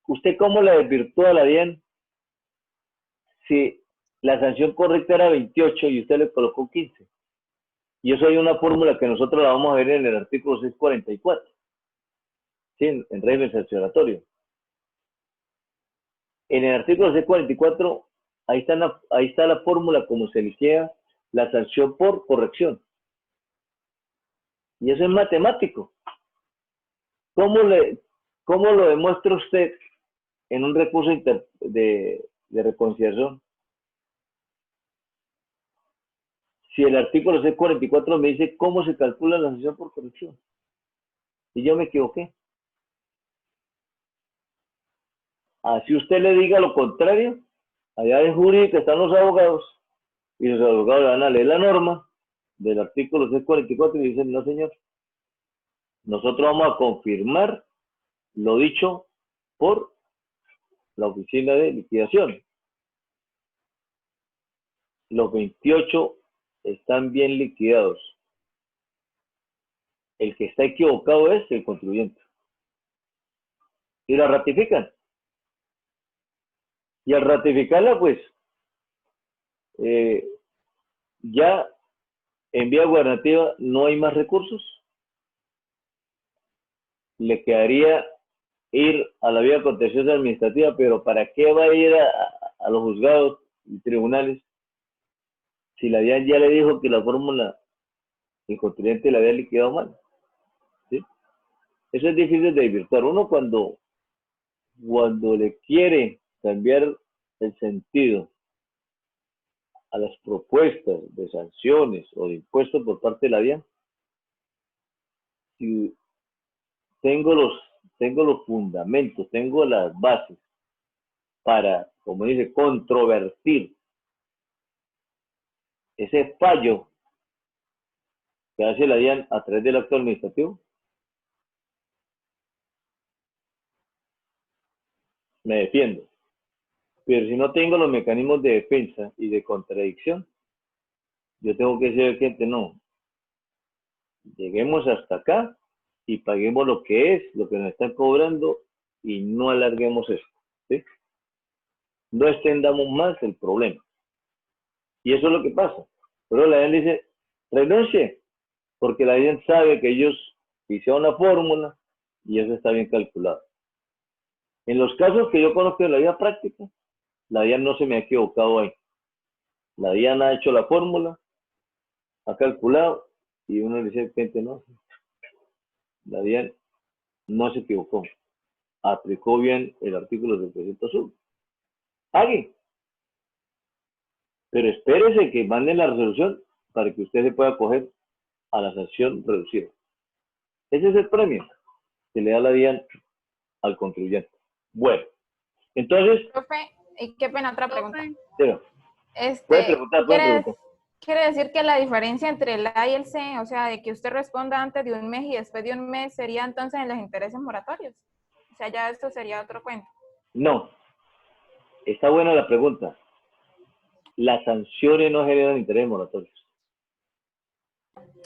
¿usted cómo la desvirtúa a la DIAN si la sanción correcta era 28 y usted le colocó 15? Y eso hay una fórmula que nosotros la vamos a ver en el artículo 644, ¿sí? En régimen sancionatorio. En el artículo 644, ahí está la fórmula como se liquida la sanción por corrección. Y eso es matemático. ¿Cómo lo demuestra usted en un recurso de reconciliación? Si el artículo 644 me dice cómo se calcula la sanción por corrección. Y yo me equivoqué. Así usted le diga lo contrario, allá en jurídica están los abogados, y los abogados van a leer la norma del artículo 644 y dicen, no señor, nosotros vamos a confirmar lo dicho por la oficina de liquidación. Los 28 están bien liquidados. El que está equivocado es el contribuyente. Y la ratifican. Y al ratificarla, pues, ya en vía gubernativa no hay más recursos, le quedaría ir a la vía contenciosa administrativa, pero ¿para qué va a ir a los juzgados y tribunales si la DIAN ya le dijo que la fórmula, el contribuyente la había liquidado mal? ¿Sí? Eso es difícil de desvirtuar. Uno cuando le quiere cambiar el sentido a las propuestas de sanciones o de impuestos por parte de la DIAN, si tengo los fundamentos, tengo las bases para, como dice, controvertir ese fallo que hace la DIAN a través del acto administrativo, me defiendo. Pero si no tengo los mecanismos de defensa y de contradicción, yo tengo que decir, gente, no, lleguemos hasta acá y paguemos lo que es, lo que nos están cobrando y no alarguemos esto, ¿sí? No extendamos más el problema. Y eso es lo que pasa. Pero la DIAN dice, renuncie, porque la DIAN sabe que ellos hicieron una fórmula y eso está bien calculado. En los casos que yo conozco de la vida práctica, la DIAN no se me ha equivocado ahí. La DIAN ha hecho la fórmula, ha calculado y uno le dice, gente, no, la DIAN no se equivocó. Aplicó bien el artículo 701. Hague. Pero espérese que manden la resolución para que usted se pueda acoger a la sanción reducida. Ese es el premio que le da la DIAN al contribuyente. Bueno, entonces... Profe, y qué pena, otra pregunta. Pero, puede preguntar. ¿Quiere decir que la diferencia entre el A y el C, o sea, de que usted responda antes de un mes y después de un mes, sería entonces en los intereses moratorios? O sea, ya esto sería otro cuento. No. Está buena la pregunta. Las sanciones no generan intereses moratorios.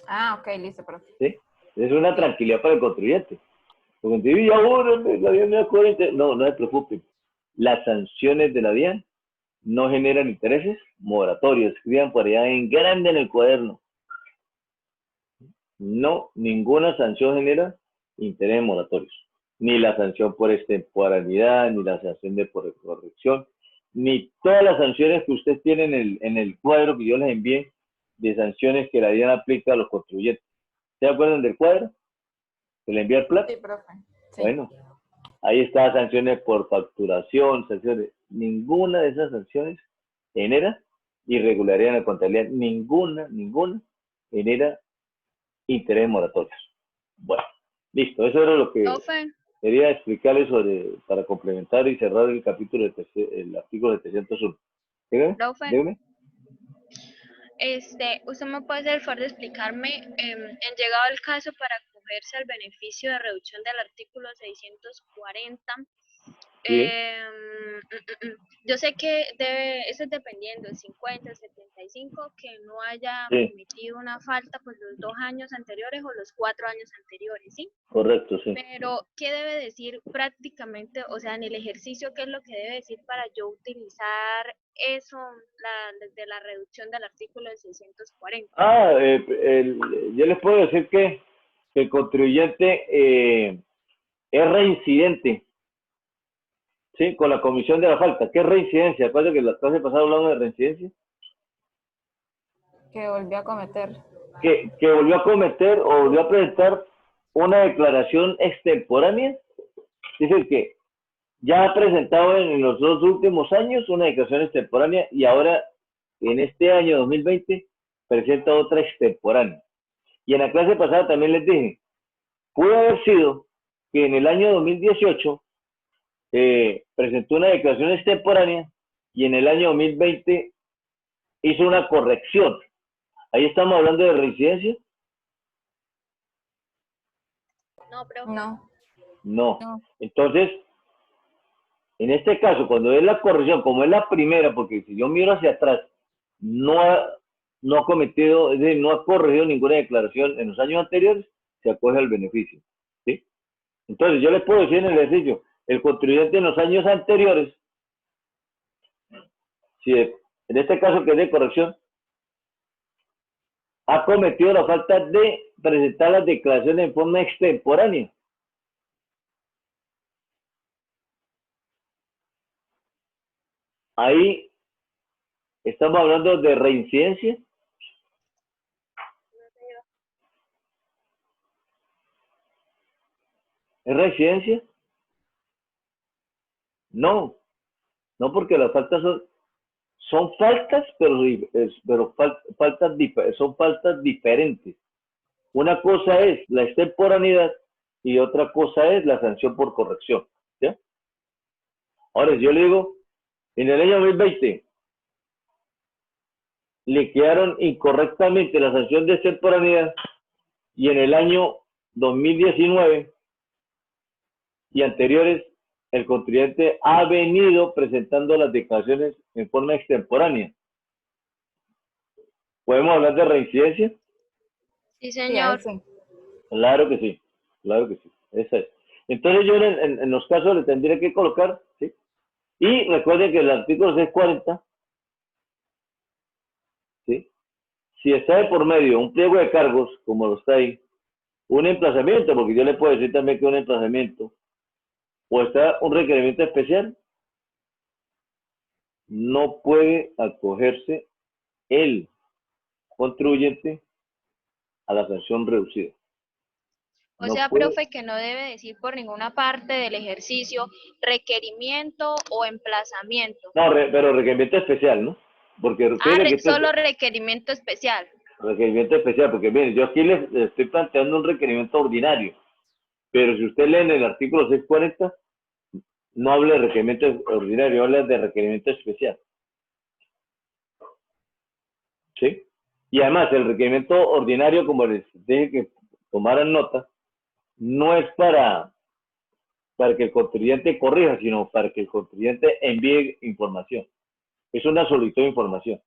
Ah, ok, listo, profe. ¿Sí? Es una tranquilidad para el contribuyente. Porque y ahora la DIAN me da 40. No se preocupen. Las sanciones de la DIAN no generan intereses moratorios. Escriban por allá en grande en el cuaderno. No, ninguna sanción genera intereses moratorios. Ni la sanción por extemporaneidad, ni la sanción de por corrección, ni todas las sanciones que usted tiene en el cuadro que yo les envié de sanciones que la DIAN aplica a los contribuyentes. ¿Se acuerdan del cuadro? ¿Se le envía el plato? Sí, profe. Sí. Bueno, ahí está sanciones por facturación, sanciones. Ninguna de esas sanciones genera irregularidad en la contabilidad. Ninguna genera interés moratorios. Bueno, listo. Eso era lo que quería explicarles para complementar y cerrar el capítulo, el artículo 701. Dígame. Usted me puede hacer el favor de explicarme, en llegado el caso para acogerse al beneficio de reducción del artículo 640, Sí. Yo sé que eso es dependiendo, el 50, el 75, que no haya Sí. cometido una falta pues los 2 años anteriores o los 4 años anteriores, ¿sí? Correcto, sí. Pero, ¿qué debe decir prácticamente, o sea, en el ejercicio, qué es lo que debe decir para yo utilizar eso, de la reducción del artículo de 640? Yo les puedo decir que el contribuyente es reincidente, ¿sí? Con la comisión de la falta. ¿Qué es reincidencia? ¿Acuerdan que la clase pasada hablamos de reincidencia? Que volvió a cometer. Que volvió a cometer o volvió a presentar una declaración extemporánea. Dice que ya ha presentado en los 2 últimos años una declaración extemporánea y ahora en este año 2020 presenta otra extemporánea. Y en la clase pasada también les dije, puede haber sido que en el año 2018 presentó una declaración extemporánea y en el año 2020 hizo una corrección. Ahí estamos hablando de reincidencia. No, pero No. Entonces, en este caso, cuando es la corrección, como es la primera, porque si yo miro hacia atrás, no ha cometido, es decir, no ha corregido ninguna declaración en los años anteriores, se acoge al beneficio, ¿sí? Entonces, yo les puedo decir en el ejercicio, el contribuyente en los años anteriores, si en este caso que es de corrección, ha cometido la falta de presentar las declaraciones en forma extemporánea. Ahí estamos hablando de reincidencia. ¿Es reincidencia? No, no, porque las faltas son faltas, son faltas diferentes. Una cosa es la extemporaneidad y otra cosa es la sanción por corrección. ¿Ya? Ahora, yo le digo, en el año 2020 le quedaron incorrectamente la sanción de extemporaneidad y en el año 2019 y anteriores el contribuyente ha venido presentando las declaraciones en forma extemporánea. ¿Podemos hablar de reincidencia? Sí, Sí, ahí señor. sí. Claro que sí, claro que sí. Esa es. Entonces yo en los casos le tendría que colocar, ¿sí? Y recuerden que el artículo 640, ¿sí? Si está de por medio un pliego de cargos, como lo está ahí, un emplazamiento, porque yo le puedo decir también que un emplazamiento, o está un requerimiento especial, no puede acogerse el contribuyente a la sanción reducida. O No sea, puede, profe, que no debe decir por ninguna parte del ejercicio requerimiento o emplazamiento. no, pero requerimiento especial, ¿no? Porque Solo requerimiento especial. requerimiento especial, porque miren, yo aquí les estoy planteando un requerimiento ordinario, pero si usted lee en el artículo 640, no habla de requerimiento ordinario, habla de requerimiento especial. ¿Sí? Y además, el requerimiento ordinario, como les dije que tomaran nota, no es para que el contribuyente corrija, sino para que el contribuyente envíe información. Es una solicitud de información.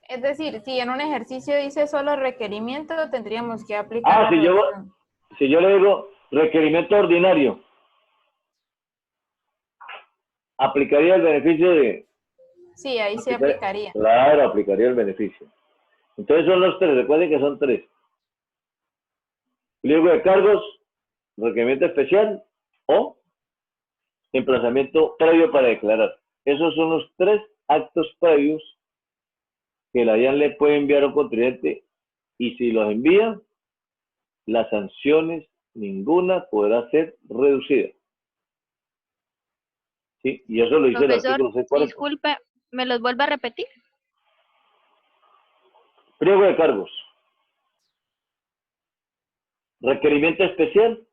Es decir, si en un ejercicio dice solo requerimiento, tendríamos que aplicar la Si reducción. yo le digo requerimiento ordinario, aplicaría el beneficio de... Sí, ahí sí aplicaría. Claro, aplicaría el beneficio. Entonces son los tres, recuerden que son tres. Pliego de cargos, requerimiento especial o emplazamiento previo para declarar. Esos son los tres actos previos que la DIAN le puede enviar a un contribuyente y si los envía, las sanciones ninguna podrá ser reducida. ¿Sí? Y eso lo dice el Profesor, artículo 640. disculpe, ¿me los vuelve a repetir? Pliego de cargos, requerimiento especial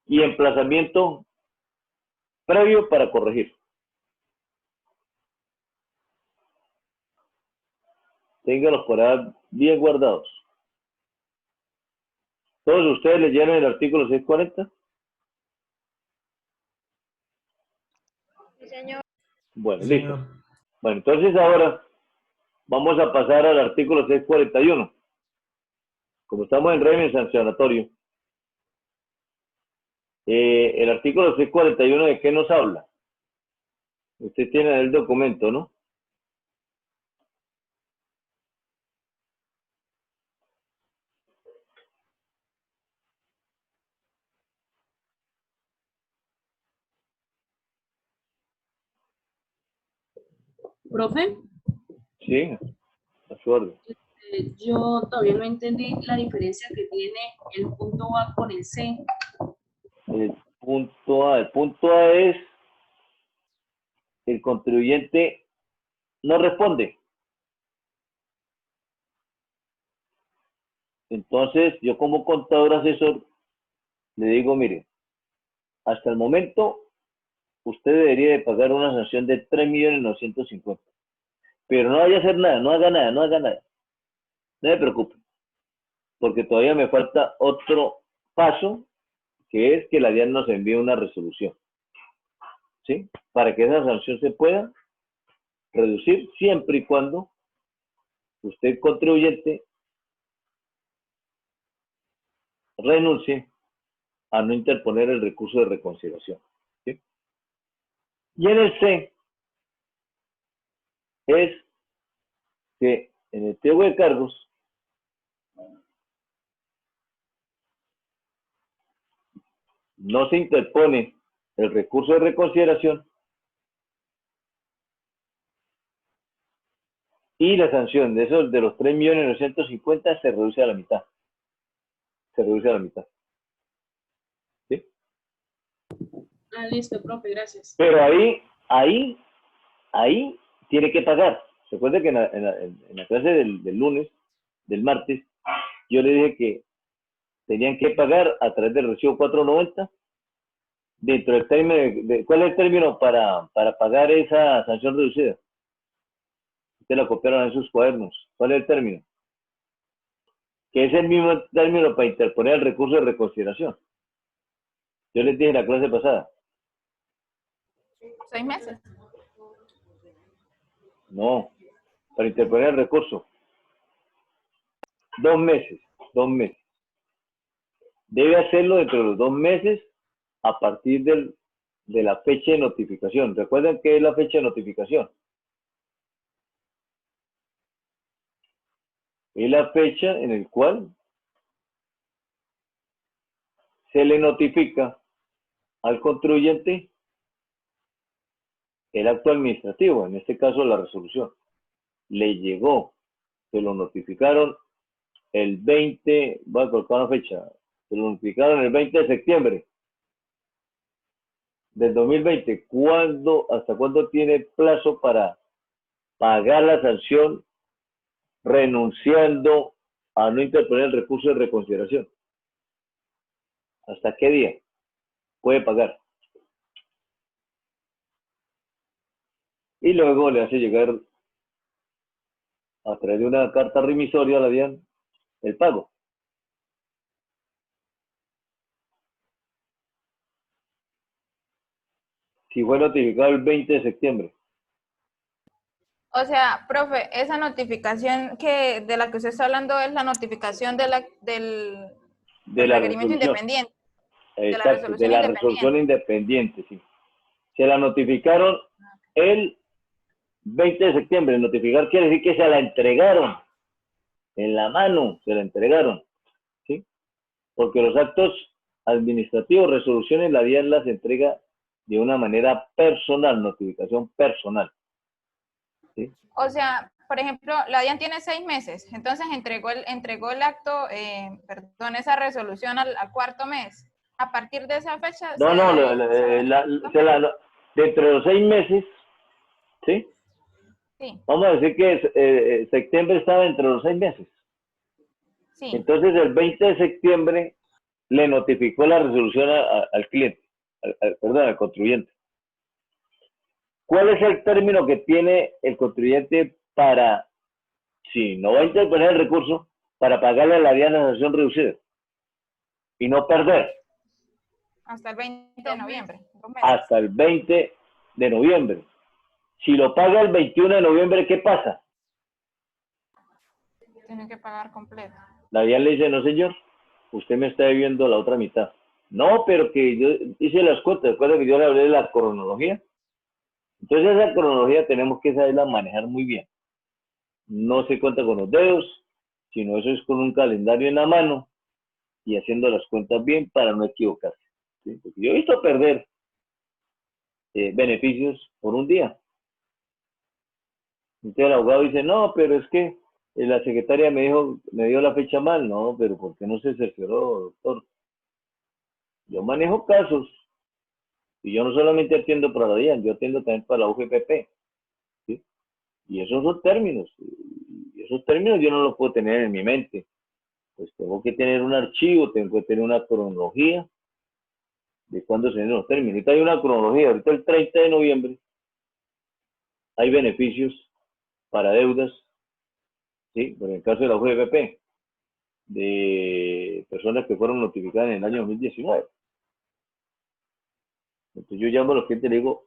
y emplazamiento previo para corregir. Ténganlos por ahí bien guardados. ¿Todos ustedes leyeron el artículo 640? Sí, señor. Bueno, Sí, listo. señor. Bueno, entonces ahora vamos a pasar al artículo 641. Como estamos en régimen sancionatorio, el artículo 641, ¿de qué nos habla? Usted tiene el documento, ¿no? Profe, Sí, a su orden. yo todavía no entendí la diferencia que tiene el punto A con el C. El punto A es el contribuyente no responde. Entonces, yo como contador asesor le digo, mire, hasta el momento usted debería de pagar una sanción de 3.950.000. Pero no vaya a hacer nada, no haga nada, no haga nada. No se preocupe, porque todavía me falta otro paso, que es que la DIAN nos envíe una resolución, ¿sí? Para que esa sanción se pueda reducir siempre y cuando usted, contribuyente, renuncie a no interponer el recurso de reconsideración, ¿sí? Y en el C es que en el pliego de cargos no se interpone el recurso de reconsideración y la sanción de esos de los 3.950.000 se reduce a la mitad. Se reduce a la mitad. ¿Sí? Ah, listo, profe, gracias. Pero ahí tiene que pagar. Recuerda que en la clase del lunes, del martes, yo le dije que tenían que pagar a través del recibo 490 dentro del término ¿cuál es el término para pagar esa sanción reducida? Ustedes la copiaron en sus cuadernos. ¿Cuál es el término? Que es el mismo término para interponer el recurso de reconsideración. Yo les dije en la clase pasada. 6 meses. No, para interponer el recurso. 2 meses, 2 meses. Debe hacerlo dentro de los 2 meses a partir de la fecha de notificación. ¿Recuerdan qué es la fecha de notificación? Es la fecha en la cual se le notifica al contribuyente el acto administrativo, en este caso la resolución. Le llegó, se lo notificaron el 20, voy a colocar una fecha, se lo notificaron el 20 de septiembre del 2020. ¿Hasta cuándo tiene plazo para pagar la sanción renunciando a no interponer el recurso de reconsideración? ¿Hasta qué día puede pagar? Y luego le hace llegar a través de una carta remisoria a la DIAN el pago. Si fue notificado el 20 de septiembre. O sea, profe, esa notificación de la que usted está hablando es la notificación del requerimiento independiente. Exacto, de la resolución independiente, sí. Se la notificaron el 20 de septiembre. Notificar quiere decir que se la entregaron. En la mano se la entregaron. ¿Sí? Porque los actos administrativos, resoluciones, la DIAN las entrega de una manera personal, notificación personal. ¿Sí? O sea, por ejemplo, la DIAN tiene 6 meses, entonces entregó el acto, perdón, esa resolución al 4.º mes. A partir de esa fecha... dentro de los 6 meses, ¿sí? Sí. Vamos a decir que septiembre estaba entre los 6 meses. Sí. Entonces, el 20 de septiembre le notificó la resolución al cliente, al contribuyente. ¿Cuál es el término que tiene el contribuyente para, si no va a interponer el recurso, para pagarle a la DIAN la sanción reducida y no perder? Hasta el 20 de noviembre. Hasta el 20 de noviembre. Si lo paga el 21 de noviembre, ¿qué pasa? Tiene que pagar completo. La DIAN le dice, no señor, usted me está debiendo la otra mitad. No, pero que yo hice las cuentas, recuerda que yo le hablé de la cronología. Entonces esa cronología tenemos que saberla manejar muy bien. No se cuenta con los dedos, sino eso es con un calendario en la mano y haciendo las cuentas bien para no equivocarse. ¿Sí? Porque yo he visto perder beneficios por un día. Entonces el abogado dice, no, pero es que la secretaria me dio la fecha mal. No, pero ¿por qué no se cercioró, doctor? Yo manejo casos y yo no solamente atiendo para la DIAN, yo atiendo también para la UGPP. ¿Sí? Y esos son términos. Y esos términos yo no los puedo tener en mi mente. Pues tengo que tener un archivo, tengo que tener una cronología de cuándo se den los términos. Ahorita hay una cronología, ahorita el 30 de noviembre hay beneficios para deudas, ¿sí? Por el caso de la UGPP, de personas que fueron notificadas en el año 2019. Entonces yo llamo a los clientes y les digo,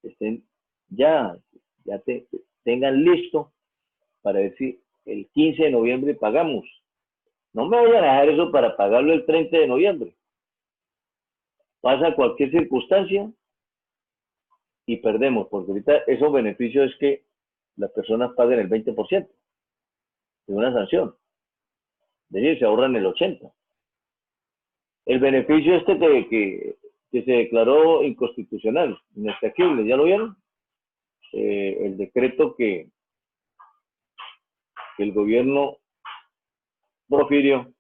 estén tengan listo para decir el 15 de noviembre pagamos. No me vayan a dejar eso para pagarlo el 30 de noviembre. Pasa cualquier circunstancia y perdemos, porque ahorita esos beneficios es que las personas paguen el 20% de una sanción. Es decir, se ahorran el 80%. El beneficio este que se declaró inconstitucional, inaccesible, ¿ya lo vieron? El decreto que el gobierno profirió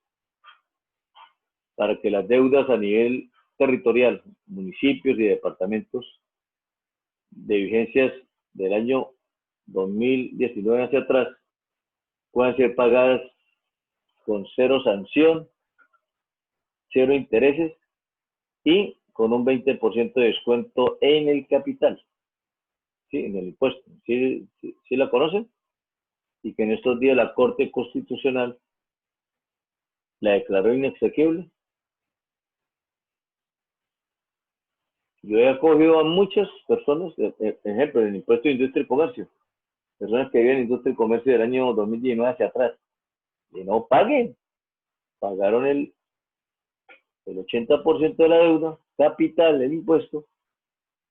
para que las deudas a nivel territorial, municipios y departamentos de vigencias del año 2019 hacia atrás puedan ser pagadas con cero sanción, cero intereses y con un 20% de descuento en el capital, ¿sí? En el impuesto. ¿Sí la conocen? Y que en estos días la Corte Constitucional la declaró inexequible. Yo he acogido a muchas personas, ejemplo, en el impuesto de industria y comercio, personas que viven en industria y comercio del año 2019 hacia atrás, y no paguen, pagaron el 80% de la deuda, capital, el impuesto,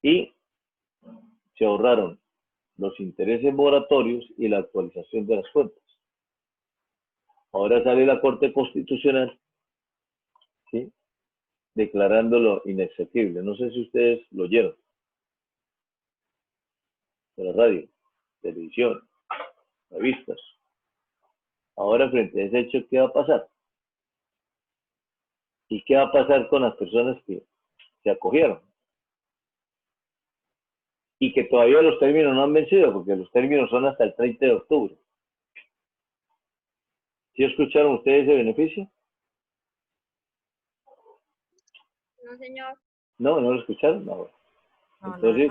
y se ahorraron los intereses moratorios y la actualización de las cuentas. Ahora sale la Corte Constitucional, ¿sí?, declarándolo inexequible. No sé si ustedes lo oyeron. De la radio, televisión, revistas. Ahora, frente a ese hecho, ¿qué va a pasar? ¿Y qué va a pasar con las personas que se acogieron? Y que todavía los términos no han vencido, porque los términos son hasta el 30 de octubre. ¿Sí escucharon ustedes ese beneficio? No, señor. No, no lo escucharon. No. No, Entonces,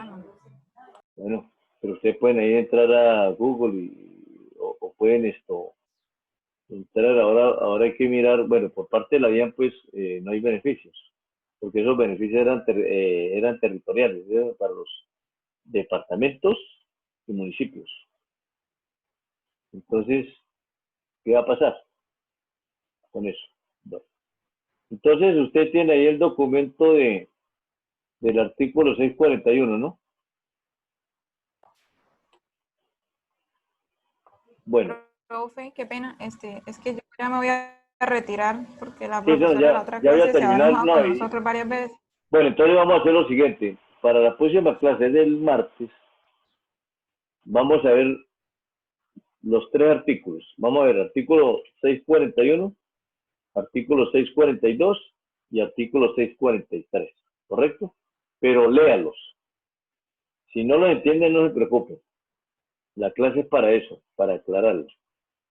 bueno, pero ustedes pueden ahí entrar a Google o pueden entrar ahora hay que mirar, bueno, por parte de la DIAN pues no hay beneficios, porque esos beneficios eran territoriales, eran para los departamentos y municipios. Entonces, ¿qué va a pasar con eso? Bueno, entonces usted tiene ahí el documento del artículo 641, ¿no? Bueno. Profe, qué pena, es que yo ya me voy a retirar porque la Sí, no, profesora de la otra ya voy a clase se ha terminar. enojado No, con nosotros varias veces. Bueno, entonces vamos a hacer lo siguiente. Para la próxima clase del martes, vamos a ver los 3 artículos. Vamos a ver artículo 641, artículo 642 y artículo 643, ¿correcto? Pero léalos. Si no los entienden, no se preocupen. La clase es para eso, para aclararlos.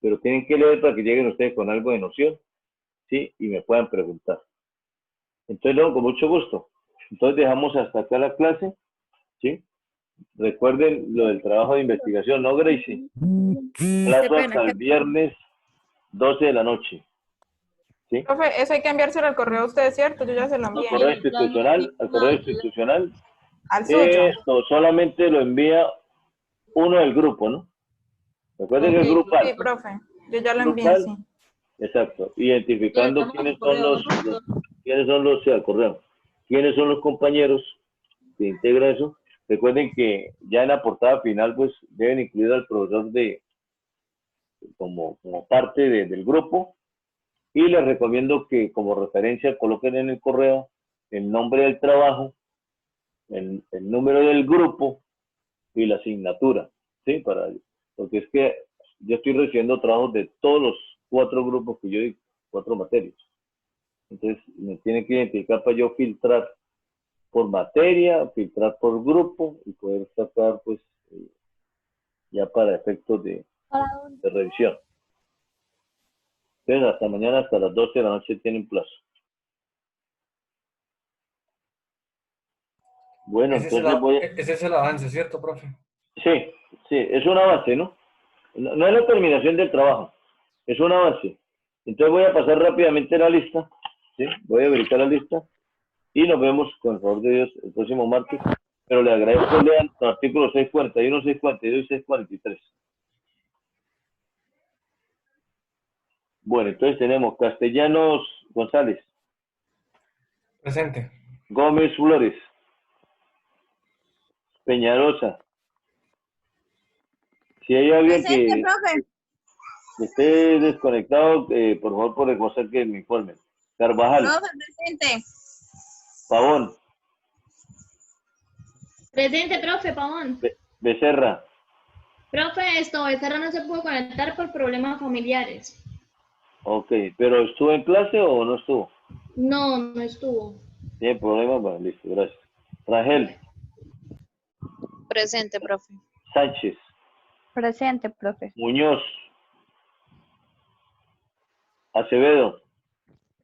Pero tienen que leer para que lleguen ustedes con algo de noción, ¿sí? Y me puedan preguntar. Entonces, luego, con mucho gusto. Entonces, dejamos hasta acá la clase, ¿sí? Recuerden lo del trabajo de investigación, ¿no, Gracie? Plazo hasta el viernes 12 de la noche. ¿Sí? Profe, eso hay que enviárselo al correo a ustedes, ¿cierto? Yo ya se lo envié. Al correo institucional. Al suyo. Esto solamente lo envía uno del grupo, ¿no? Recuerden que es grupal. Sí, profe. Yo ya lo envié, sí. Exacto. Identificando quiénes son los, sí, al correo. Quiénes son los compañeros que integran eso. Recuerden que ya en la portada final, pues, deben incluir al profesor como parte del grupo. Y les recomiendo que como referencia coloquen en el correo el nombre del trabajo, el número del grupo y la asignatura, ¿sí? Porque es que yo estoy recibiendo trabajos de todos los 4 grupos que yo di, 4 materias. Entonces me tienen que identificar para yo filtrar por materia, filtrar por grupo y poder sacar pues ya para efectos de revisión. Entonces hasta mañana, hasta las 12 de la noche tienen plazo. Bueno, ese es el avance, ¿cierto, profe? Sí, es un avance, ¿no? No es la terminación del trabajo, es un avance. Entonces voy a pasar rápidamente la lista, ¿sí? Voy a verificar la lista y nos vemos, con el favor de Dios, el próximo martes. Pero le agradezco que lean los artículos 641, 642 y 643. Bueno, entonces tenemos Castellanos González. Presente. Gómez Flores. Peñarosa. Si hay alguien Presente, que profe. esté desconectado, por favor, por reconocer que me informe. Carvajal, Profe, presente. Pavón, Presente, profe, Pavón. Becerra, Profe, Becerra no se pudo conectar por problemas familiares. ok, pero ¿estuvo en clase o no estuvo? No, no estuvo. ¿Tiene problemas? Bueno, listo, gracias. Rangel, Presente, profe. Sánchez, Presente, profe. Muñoz, Acevedo,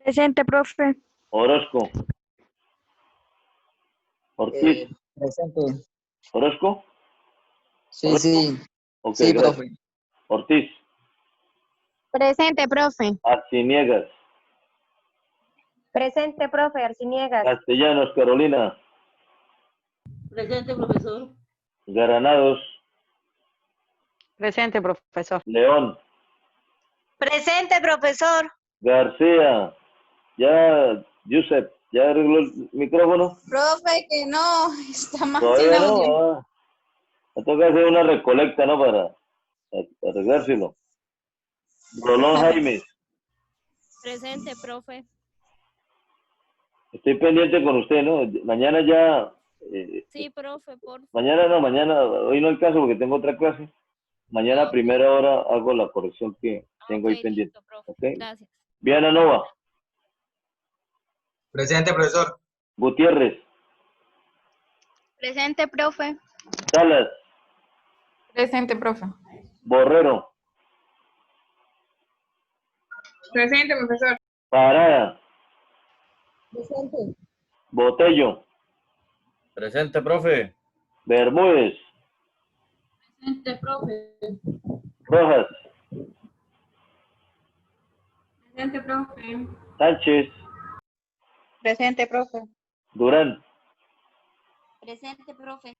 Presente, profe. Orozco, Ortiz, Presente. ¿Orozco? Sí, sí. Ok, Sí, gracias. profe. Ortiz, Presente, profe. Arciniegas, Presente, profe. Arciniegas. Castellanos, Carolina, Presente, profesor. Granados, Presente, profesor. León, Presente, profesor. García, ya, Yusef, ¿ya arregló el micrófono? Profe, que no. Está más sin Todavía audio. no, me toca hacer una recolecta, ¿no? Para arreglárselo. Rolón Jaimes, Presente, profe. estoy pendiente con usted, ¿no? Mañana ya, Sí, profe, por mañana no, mañana, hoy no hay caso porque tengo otra clase. Mañana a primera hora hago la corrección que tengo ahí pendiente. listo, profe. ¿Ok? Gracias. Viana Nova, Presente, profesor. Gutiérrez, Presente, profe. Salas, Presente, profe. Borrero, Presente, profesor. Parada, Presente. Botello, Presente, profe. Bermúdez, Presente, profe. Rojas, Presente, profe. Sánchez, Presente, profe. Durán, Presente, profe.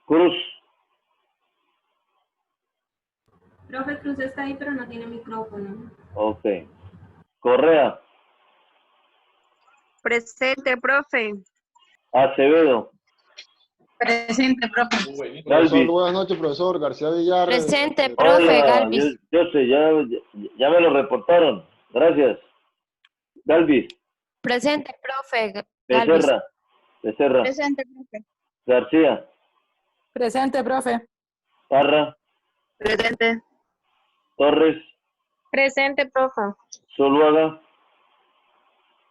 Cruz, Profe Cruz está ahí, pero no tiene micrófono. ok, Correa, Presente, profe. Acevedo, Presente, profe. Galvis. Buenas noches, profesor. García Villar. Presente, Hola, Galvis. yo sé, ya me lo reportaron. Gracias. Galvis, Presente, profe. Becerra, Presente, profe. García, Presente, profe. Parra, Presente. Torres, Presente, profe. Zuluaga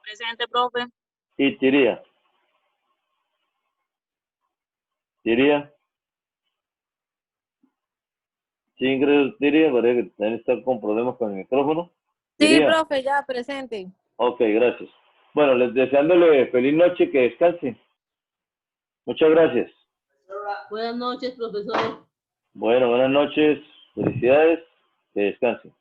Presente, profe. y Tiría. Tiría. Sí, ingreso Tiría, parece que también está con problemas con el micrófono. Sí, Tiría. profe, ya, presente. Ok, gracias. Bueno, les deseándole feliz noche, que descansen. Muchas gracias. Buenas noches, profesor. Bueno, buenas noches, felicidades, que descansen.